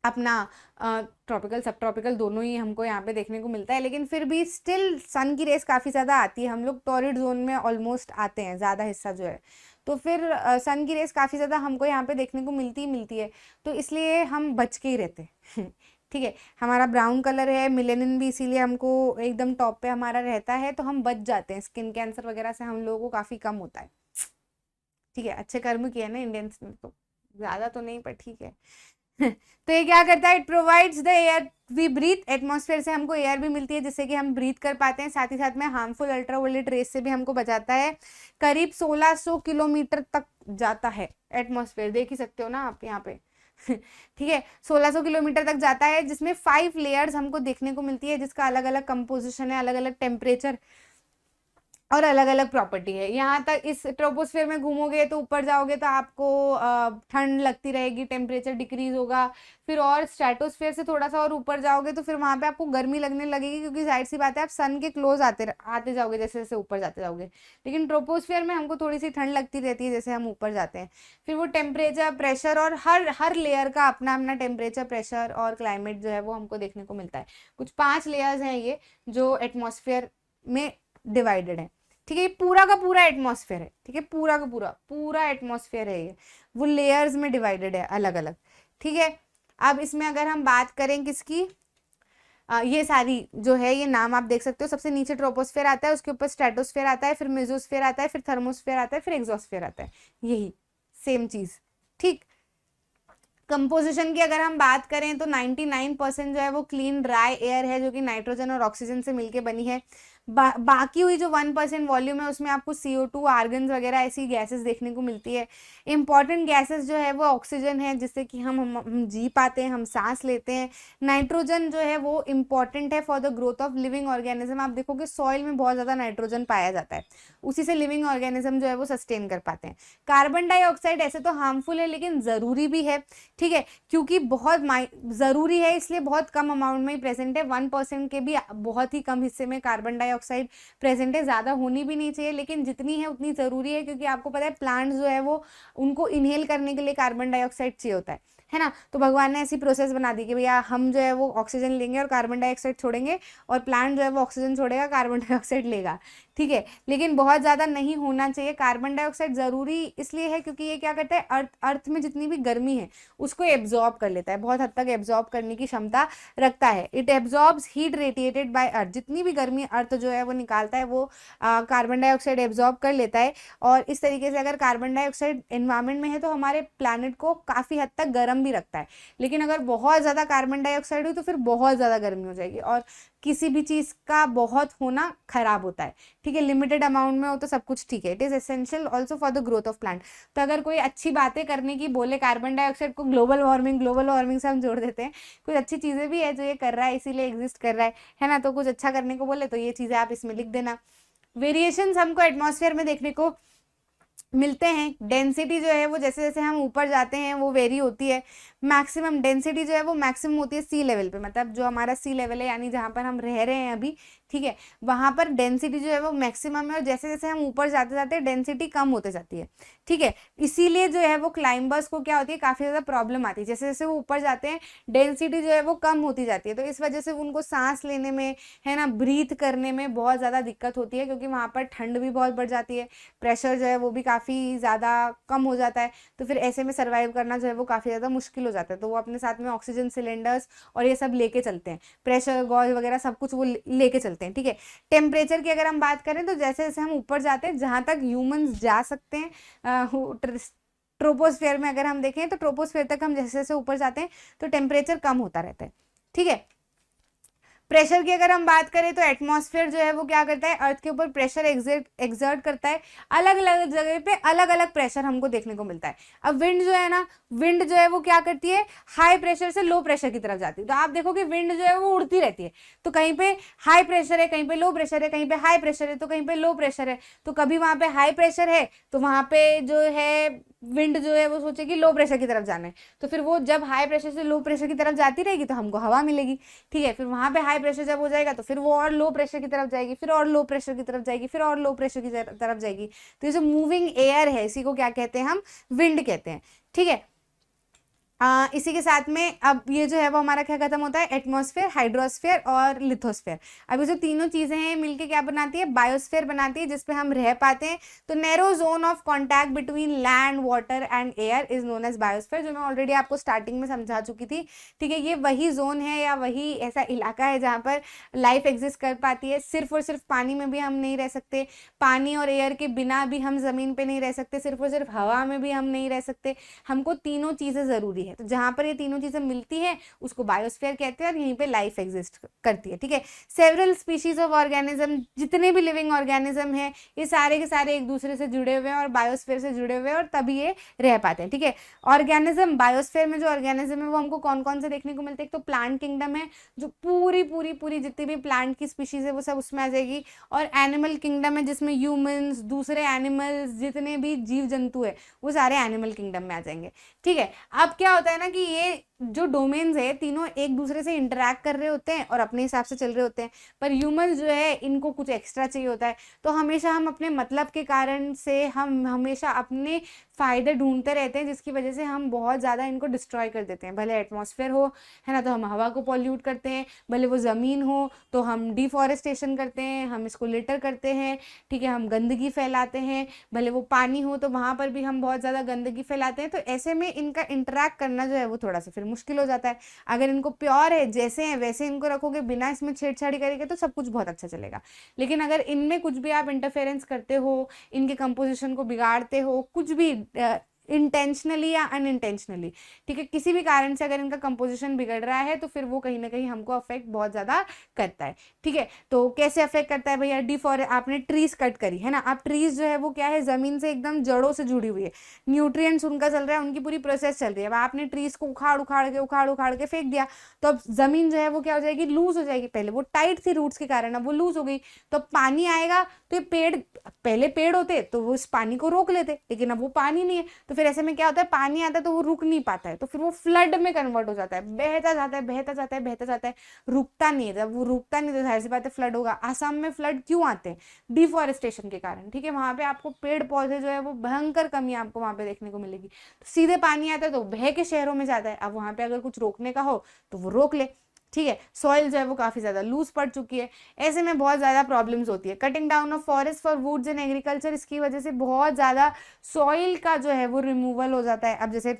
अपना ट्रॉपिकल, सब ट्रॉपिकल दोनों ही हमको यहाँ पे देखने को मिलता है, लेकिन फिर भी स्टिल सन की रेस काफ़ी ज़्यादा आती है। हम लोग टॉरिड जोन में ऑलमोस्ट आते हैं, ज़्यादा हिस्सा जो है, तो फिर सन की रेस काफ़ी ज़्यादा हमको यहाँ पे देखने को मिलती ही मिलती है, तो इसलिए हम बच के ही रहते हैं ठीक है, हमारा ब्राउन कलर है, मिलेनिन भी इसीलिए हमको एकदम टॉप पे हमारा रहता है, तो हम बच जाते हैं, स्किन कैंसर वगैरह से हम लोगों को काफ़ी कम होता है। ठीक है, अच्छे कर्म किए ना इंडियंस ने, तो ज़्यादा तो नहीं पर ठीक है तो ये क्या करता है? It provides the air we breathe. Atmosphere से हमको एयर भी मिलती है जिससे कि हम ब्रीथ कर पाते हैं, साथ ही साथ में हार्मफुल अल्ट्रावायलेट रेस से भी हमको बचाता है। करीब 1600 किलोमीटर तक जाता है एटमॉस्फेयर, देख ही सकते हो ना आप यहाँ पे ठीक है, 1600 किलोमीटर तक जाता है, जिसमें 5 लेयर्स हमको देखने को मिलती है, जिसका अलग अलग कंपोजिशन है, अलग अलग टेम्परेचर और अलग अलग प्रॉपर्टी है। यहाँ तक इस ट्रोपोस्फेयर में घूमोगे तो ऊपर जाओगे तो आपको ठंड लगती रहेगी, टेम्परेचर डिक्रीज होगा। फिर और स्ट्रेटोस्फेयर से थोड़ा सा और ऊपर जाओगे तो फिर वहां पे आपको गर्मी लगने लगेगी, क्योंकि जाहिर सी बात है आप सन के क्लोज आते जाओगे जैसे जैसे ऊपर जाते जाओगे। लेकिन ट्रोपोस्फेयर में हमको थोड़ी सी ठंड लगती रहती है जैसे हम ऊपर जाते हैं। फिर वो टेम्परेचर, प्रेशर, और हर लेयर का अपना अपना टेम्परेचर, प्रेशर और क्लाइमेट जो है वो हमको देखने को मिलता है। कुछ 5 लेयर्स हैं ये जो एटमॉस्फेयर में डिवाइडेड है। ठीक है, ये पूरा का पूरा एटमॉस्फेयर है। ठीक है, पूरा का पूरा एटमॉस्फेयर है, ये वो लेयर्स में डिवाइडेड है अलग अलग। ठीक है, अब इसमें अगर हम बात करें किसकी, ये सारी जो है ये नाम आप देख सकते हो। सबसे नीचे ट्रोपोस्फेयर आता है, उसके ऊपर स्ट्रेटोस्फेयर आता है, फिर मेसोस्फेयर आता है, फिर थर्मोस्फेयर आता है, फिर एक्सोस्फेयर आता है, यही सेम चीज। ठीक, कंपोजिशन की अगर हम बात करें तो 99% जो है वो क्लीन ड्राई एयर है, जो कि नाइट्रोजन और ऑक्सीजन से मिलके बनी है। बाकी हुई जो 1% वॉल्यूम है उसमें आपको CO2, आर्गन्स वगैरह ऐसी गैसेस देखने को मिलती है। इंपॉर्टेंट गैसेस जो है वो ऑक्सीजन है, जिससे कि हम जी पाते हैं, हम सांस लेते हैं। नाइट्रोजन जो है वो इम्पॉर्टेंट है for the growth of living organism. आप देखोगे सॉइल में बहुत ज़्यादा नाइट्रोजन पाया जाता है, उसी से लिविंग ऑर्गेनिज्म जो है वो सस्टेन कर पाते हैं। कार्बन डाइऑक्साइड ऐसे तो हार्मफुल है लेकिन ज़रूरी भी है। ठीक है, क्योंकि बहुत ज़रूरी है इसलिए बहुत कम अमाउंट में ही प्रेजेंट है। 1% के भी बहुत ही कम हिस्से में कार्बन डाइऑक्साइड प्रेजेंट है, ज़्यादा होनी भी नहीं चाहिए, लेकिन जितनी है उतनी ज़रूरी है, क्योंकि आपको पता है प्लांट्स जो है वो उनको इनहेल करने के लिए कार्बन डाइऑक्साइड चाहिए होता है ना। तो भगवान ने ऐसी प्रोसेस बना दी कि भैया हम जो है वो ऑक्सीजन लेंगे और कार्बन डाइऑक्साइड छोड़ेंगे, और प्लांट जो है वो ऑक्सीजन छोड़ेगा, कार्बन डाइऑक्साइड लेगा। ठीक है, लेकिन बहुत ज़्यादा नहीं होना चाहिए। कार्बन डाइऑक्साइड ज़रूरी इसलिए है क्योंकि ये क्या करता है, अर्थ में जितनी भी गर्मी है उसको एब्जॉर्ब कर लेता है, बहुत हद तक एब्जॉर्ब करने की क्षमता रखता है। It absorbs heat radiated by earth, जितनी भी गर्मी अर्थ जो है वो निकालता है वो कार्बन डाइऑक्साइड एब्जॉर्ब कर लेता है। और इस तरीके से अगर कार्बन डाइऑक्साइड एनवायरमेंट में है तो हमारे प्लानट को काफ़ी हद तक गर्म भी रखता है। लेकिन अगर बहुत ज़्यादा कार्बन डाइऑक्साइड हो तो फिर बहुत ज़्यादा गर्मी हो जाएगी, और किसी भी चीज़ का बहुत होना खराब होता है, ठीक है। लिमिटेड अमाउंट में हो तो सब कुछ ठीक है। It is essential also for the growth of plant. तो अगर कोई अच्छी बातें करने की बोले, कार्बन डाइऑक्साइड को ग्लोबल वार्मिंग से हम जोड़ देते हैं, कुछ अच्छी चीज़ें भी है जो ये कर रहा है, इसीलिए एग्जिस्ट कर रहा है ना। तो कुछ अच्छा करने को बोले तो ये चीज़ें आप इसमें लिख देना। वेरिएशंस हमको एटमॉस्फेयर में देखने को मिलते हैं। डेंसिटी जो है वो जैसे जैसे हम ऊपर जाते हैं वो वेरी होती है। मैक्सिमम डेंसिटी जो है वो मैक्सिमम होती है सी लेवल पे, मतलब जो हमारा सी लेवल है यानी जहाँ पर हम रह रहे हैं अभी, ठीक है, वहाँ पर डेंसिटी जो है वो मैक्सिमम है, और जैसे जैसे हम ऊपर जाते जाते डेंसिटी कम होते जाती है, ठीक है। इसीलिए जो है वो क्लाइंबर्स को क्या होती है, काफ़ी ज़्यादा प्रॉब्लम आती है। जैसे जैसे वो ऊपर जाते हैं डेंसिटी जो है वो कम होती जाती है, तो इस वजह से उनको सांस लेने में, है ना, ब्रीथ करने में बहुत ज़्यादा दिक्कत होती है, क्योंकि वहाँ पर ठंड भी बहुत बढ़ जाती है, प्रेशर जो है वो भी काफ़ी ज़्यादा कम हो जाता है। तो फिर ऐसे में सर्वाइव करना जो है वो काफ़ी ज़्यादा मुश्किल हो जाता है। तो वो अपने साथ में ऑक्सीजन सिलेंडर्स और ये सब लेके चलते हैं, प्रेशर गॉज वगैरह सब कुछ वो लेके चलते हैं, ठीक है। टेम्परेचर की अगर हम बात करें तो जैसे जैसे हम ऊपर जाते हैं, जहाँ तक ह्यूमंस जा सकते हैं, ट्रोपोस्फेयर में अगर हम देखें तो ट्रोपोस्फेयर तक हम जैसे जैसे ऊपर जाते हैं तो टेम्परेचर कम होता रहता है, ठीक है। प्रेशर की अगर हम बात करें तो एटमॉस्फेयर जो है वो क्या करता है, अर्थ के ऊपर प्रेशर एक्सर्ट करता है। अलग अलग जगह पे अलग अलग प्रेशर हमको देखने को मिलता है। अब विंड जो है ना, विंड जो है वो क्या करती है, हाई प्रेशर से लो प्रेशर की तरफ जाती है। तो आप देखोगे विंड जो है वो उड़ती रहती है, तो कहीं पे हाई प्रेशर है, कहीं पे लो प्रेशर है, कहीं पे हाई प्रेशर है, तो कहीं पे लो प्रेशर है। तो कभी वहां पे हाई प्रेशर है तो वहां पे जो है विंड जो है वो सोचेगी लो प्रेशर की तरफ जाना है, तो फिर वो जब हाई प्रेशर से लो प्रेशर की तरफ जाती रहेगी तो हमको हवा मिलेगी, ठीक है। फिर वहां पे हाई प्रेशर जब हो जाएगा तो फिर वो और लो प्रेशर की तरफ जाएगी, फिर और लो प्रेशर की तरफ जाएगी, फिर और लो प्रेशर की तरफ जाएगी। तो ये जो मूविंग एयर है इसी को क्या कहते हैं, हम विंड कहते हैं, ठीक है। इसी के साथ में अब ये जो है वो हमारा क्या खत्म होता है, एटमॉस्फेयर, हाइड्रोस्फेयर और लिथोस्फेयर। अब ये जो तीनों चीजें हैं मिलके क्या बनाती है, बायोस्फेयर बनाती है, जिसपे हम रह पाते हैं। तो narrow zone of contact between land, water and air is known as biosphere, जो मैं ऑलरेडी आपको स्टार्टिंग में समझा चुकी थी, ठीक है। ये वही जोन है या वही ऐसा इलाका है जहाँ पर लाइफ एग्जिस्ट कर पाती है। सिर्फ और सिर्फ पानी में भी हम नहीं रह सकते, पानी और एयर के बिना भी हम जमीन पे नहीं रह सकते, सिर्फ और सिर्फ हवा में भी हम नहीं रह सकते। हमको तीनों चीजें जरूरी है। तो जहां पर ये तीनों चीजें मिलती हैं उसको बायोस्फीयर कहते हैं, और यहीं पे लाइफ एग्जिस्ट करती है, ठीक है। सेवरल स्पीशीज ऑफ ऑर्गेनिज्म, जितने भी लिविंग ऑर्गेनिज्म हैं ये सारे के सारे एक दूसरे से जुड़े हुए हैं और बायोस्फीयर से जुड़े हुए हैं, और तभी ये रह पाते हैं, ठीक है। ऑर्गेनिज्म, बायोस्फीयर में जो ऑर्गेनिज्म है वो हमको कौन कौन से देखने को मिलते हैं, एक तो प्लांट किंगडम है, जो पूरी पूरी पूरी जितनी भी प्लांट की स्पीशीज है वो सब उसमें आ जाएगी। और एनिमल किंगडम है जिसमें ह्यूमंस, दूसरे एनिमल्स, जितने भी जीव जंतु है वो सारे एनिमल किंगडम में आ जाएंगे, ठीक है। अब क्या होता है ना कि ये जो डोमेन्स है तीनों एक दूसरे से इंटरैक्ट कर रहे होते हैं और अपने हिसाब से चल रहे होते हैं, पर ह्यूमंस जो है इनको कुछ एक्स्ट्रा चाहिए होता है। तो हमेशा हम अपने मतलब के कारण से हम हमेशा अपने फायदे ढूंढते रहते हैं, जिसकी वजह से हम बहुत ज़्यादा इनको डिस्ट्रॉय कर देते हैं। भले एटमॉस्फेयर हो, है ना, तो हम हवा को पॉल्यूट करते हैं, भले वो ज़मीन हो तो हम डिफॉरेस्टेशन करते हैं, हम इसको लिटर करते हैं, ठीक है, हम गंदगी फैलाते हैं। भले वो पानी हो तो वहाँ पर भी हम बहुत ज़्यादा गंदगी फैलाते हैं। तो ऐसे में इनका इंटरैक्ट करना जो है वो थोड़ा सा फिर मुश्किल हो जाता है। अगर इनको प्योर है, जैसे हैं वैसे इनको रखोगे, बिना इसमें छेड़छाड़ी करेंगे तो सब कुछ बहुत अच्छा चलेगा। लेकिन अगर इनमें कुछ भी आप इंटरफेरेंस करते हो, इनके कंपोजिशन को बिगाड़ते हो, कुछ भी इंटेंशनली या अनइंटेंशनली, ठीक है, किसी भी कारण से अगर इनका कंपोजिशन बिगड़ रहा है तो फिर वो कहीं ना कहीं हमको अफेक्ट बहुत ज़्यादा करता है, ठीक है। तो कैसे अफेक्ट करता है भैया, आपने ट्रीज कट करी है ना, आप ट्रीज जो है वो क्या है, ज़मीन से एकदम जड़ों से जुड़ी हुई है, न्यूट्रिएंट्स उनका चल रहा है, उनकी पूरी प्रोसेस चल रही है। अब आपने ट्रीज को उखाड़ के फेंक दिया तो अब ज़मीन जो है वो क्या हो जाएगी, लूज हो जाएगी। पहले वो टाइट थी रूट्स के कारण, अब वो लूज हो गई, तो पानी आएगा तो ये पेड़, पहले पेड़ होते तो वो इस पानी को रोक लेते, लेकिन अब वो पानी नहीं है, तो फिर ऐसे में क्या होता है, पानी आता है तो वो रुक नहीं पाता है, तो फिर वो फ्लड में कन्वर्ट हो जाता है, बहता जाता है बहता जाता है बहता जाता है, रुकता नहीं है। जब वो रुकता नहीं तो जाहिर सी बात है फ्लड होगा। आसाम में फ्लड क्यों आते हैं, डिफॉरेस्टेशन के कारण, ठीक है। वहां पे आपको पेड़ पौधे जो है वो भयंकर कमी आपको वहां पे देखने को मिलेगी। तो सीधे पानी आता है तो बह के शहरों में जाता है। अब वहां पे अगर कुछ रोकने का हो तो वो रोक ले, ठीक है, सॉइल जो है वो काफ़ी ज़्यादा लूज पड़ चुकी है, ऐसे में बहुत ज़्यादा प्रॉब्लम्स होती है। Cutting down of forest for woods in agriculture, इसकी वजह से बहुत ज़्यादा सॉइल का जो है वो रिमूवल हो जाता है। अब जैसे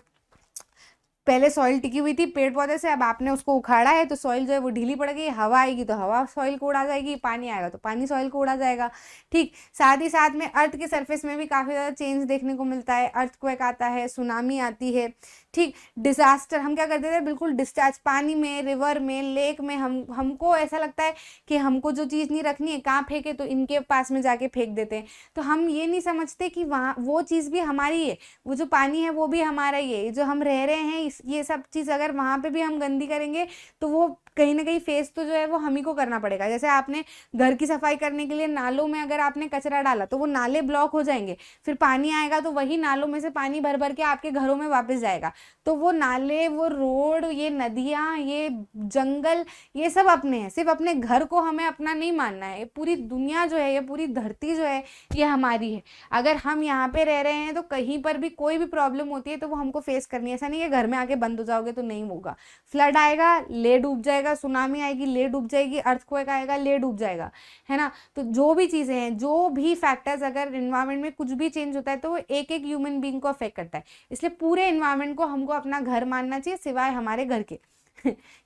पहले सॉइल टिकी हुई थी पेड़ पौधे से, अब आपने उसको उखाड़ा है तो सॉइल जो है वो ढीली पड़ गई, हवा आएगी तो हवा सॉइल को उड़ा जाएगी, पानी आएगा तो पानी सॉइल को उड़ा जाएगा। ठीक, साथ ही साथ में अर्थ के सरफेस में भी काफ़ी ज़्यादा चेंज देखने को मिलता है, अर्थक्वेक आता है, सुनामी आती है। ठीक, डिजास्टर, हम क्या करते थे, बिल्कुल डिस्चार्ज पानी में, रिवर में, लेक में, हमको ऐसा लगता है कि हमको जो चीज़ नहीं रखनी है कहाँ फेंके, तो इनके पास में जाके फेंक देते हैं। तो हम ये नहीं समझते कि वहाँ वो चीज़ भी हमारी है, वो जो पानी है वो भी हमारा ही है, जो हम रह रहे हैं ये सब चीज़ अगर वहाँ पे भी हम गंदी करेंगे तो वो कहीं ना कहीं फेस तो जो है वो हम ही को करना पड़ेगा। जैसे आपने घर की सफाई करने के लिए नालों में अगर आपने कचरा डाला तो वो नाले ब्लॉक हो जाएंगे, फिर पानी आएगा तो वही नालों में से पानी भर भर के आपके घरों में वापस जाएगा। तो वो नाले, वो रोड, ये नदियाँ, ये जंगल, ये सब अपने हैं, सिर्फ अपने घर को हमें अपना नहीं मानना है। ये पूरी दुनिया जो है, ये पूरी धरती जो है ये हमारी है। अगर हम यहाँ पे रह रहे हैं तो कहीं पर भी कोई भी प्रॉब्लम होती है तो वो हमको फेस करनी है। ऐसा नहीं है घर में आके बंद हो जाओगे तो नहीं होगा, फ्लड आएगा ले डूब जाएगा, सुनामी आएगी ले डूब जाएगी, अर्थक्वेक आएगा ले डूब जाएगा, है ना। तो जो भी चीज़ें हैं, जो भी फैक्टर्स, अगर इन्वायरमेंट में कुछ भी चेंज होता है तो वो एक एक ह्यूमन बीइंग को अफेक्ट करता है। इसलिए पूरे इन्वायरमेंट को हमको अपना घर मानना चाहिए, सिवाय हमारे घर के।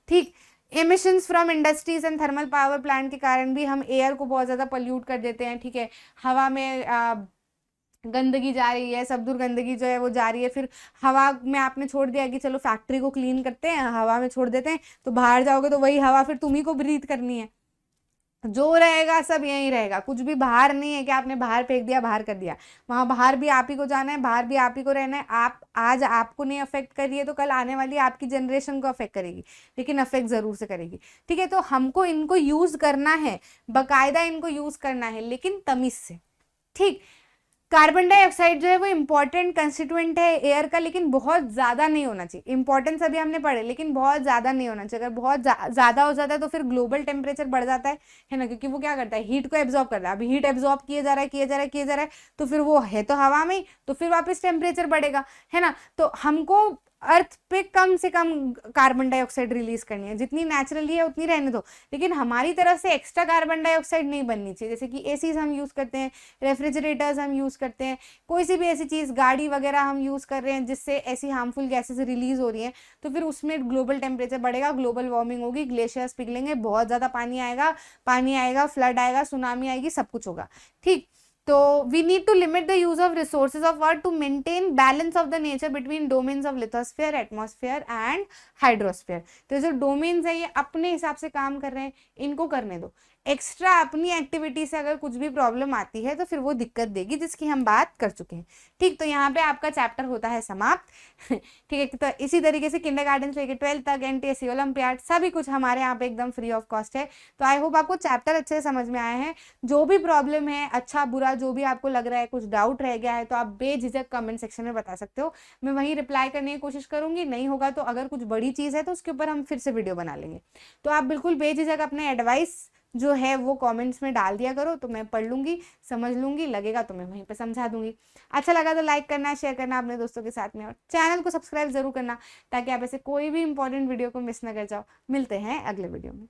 ठीक, emissions from industries and thermal power plant के कारण भी हम एयर को बहुत ज़्यादा पल्यूट कर देते हैं। ठीक है, हवा में गंदगी जा रही है, सब दूर गंदगी जो है वो जा रही है, फिर हवा में आपने छोड़ दिया कि चलो फैक्ट्री को क्लीन करते हैं, हवा में छोड़ देते हैं, तो बाहर जाओगे तो वही हवा फिर तुम्ही को ब्रीथ करनी है। जो रहेगा सब यहीं रहेगा, कुछ भी बाहर नहीं है कि आपने बाहर फेंक दिया, बाहर कर दिया, वहां बाहर भी आप ही को जाना है, बाहर भी आप ही को रहना है। आप आज आपको नहीं अफेक्ट कर रही है तो कल आने वाली आपकी जनरेशन को अफेक्ट करेगी, लेकिन अफेक्ट जरूर से करेगी। ठीक है, तो हमको इनको यूज करना है, बाकायदा इनको यूज करना है, लेकिन तमीज से। ठीक, कार्बन डाइऑक्साइड जो है वो इंपॉर्टेंट कंस्टिट्यूएंट है एयर का, लेकिन बहुत ज़्यादा नहीं होना चाहिए। इंपॉर्टेंस अभी हमने पढ़े, लेकिन बहुत ज़्यादा नहीं होना चाहिए। अगर बहुत ज़्यादा हो जाता है तो फिर ग्लोबल टेम्परेचर बढ़ जाता है ना, क्योंकि वो क्या करता है, हीट को एब्जॉर्ब करता है। अभी हीट एब्जॉर्ब किया जा रहा है, किया जा रहा है, किया जा रहा है, तो फिर वो है तो हवा में ही, तो फिर वापस टेम्परेचर बढ़ेगा, है ना। तो हमको अर्थ पे कम से कम कार्बन डाइऑक्साइड रिलीज करनी है, जितनी नेचुरली है उतनी रहने दो, लेकिन हमारी तरफ से एक्स्ट्रा कार्बन डाइऑक्साइड नहीं बननी चाहिए। जैसे कि एसीज हम यूज करते हैं, रेफ्रिजरेटर्स हम यूज करते हैं, कोई सी भी ऐसी चीज, गाड़ी वगैरह हम यूज कर रहे हैं जिससे ऐसी हार्मफुल गैसेस रिलीज हो रही हैं, तो फिर उसमें ग्लोबल टेम्परेचर बढ़ेगा, ग्लोबल वार्मिंग होगी, ग्लेशियर्स पिघलेंगे, बहुत ज्यादा पानी आएगा, फ्लड आएगा, सुनामी आएगी, सब कुछ होगा। ठीक, तो we need to limit the use of resources of earth to maintain balance of the nature between domains of lithosphere, atmosphere and hydrosphere। तो जो डोमेन्स है ये अपने हिसाब से काम कर रहे हैं, इनको करने दो। एक्स्ट्रा अपनी एक्टिविटी से अगर कुछ भी प्रॉब्लम आती है तो फिर वो दिक्कत देगी, जिसकी हम बात कर चुके हैं। ठीक, तो यहाँ पे आपका चैप्टर होता है समाप्त। ठीक है, तो इसी तरीके से किंडरगार्टन से लेकर 12th तक एनटीएससी ओलंपियाड सभी कुछ हमारे यहाँ पे एकदम फ्री ऑफ कॉस्ट है। तो आई होप आपको चैप्टर अच्छे से समझ में आए हैं। जो भी प्रॉब्लम है, अच्छा बुरा जो भी आपको लग रहा है, कुछ डाउट रह गया है, तो आप बेझिझक कमेंट सेक्शन में बता सकते हो, मैं वहीं रिप्लाई करने की कोशिश करूंगी। नहीं होगा तो अगर कुछ बड़ी चीज़ है तो उसके ऊपर हम फिर से वीडियो बना लेंगे। तो आप बिल्कुल बेझिझक अपने एडवाइस जो है वो कमेंट्स में डाल दिया करो, तो मैं पढ़ लूंगी, समझ लूंगी, लगेगा तो मैं वहीं पे समझा दूंगी। अच्छा लगा तो लाइक करना, शेयर करना अपने दोस्तों के साथ में, और चैनल को सब्सक्राइब जरूर करना ताकि आप ऐसे कोई भी इंपॉर्टेंट वीडियो को मिस ना कर जाओ। मिलते हैं अगले वीडियो में।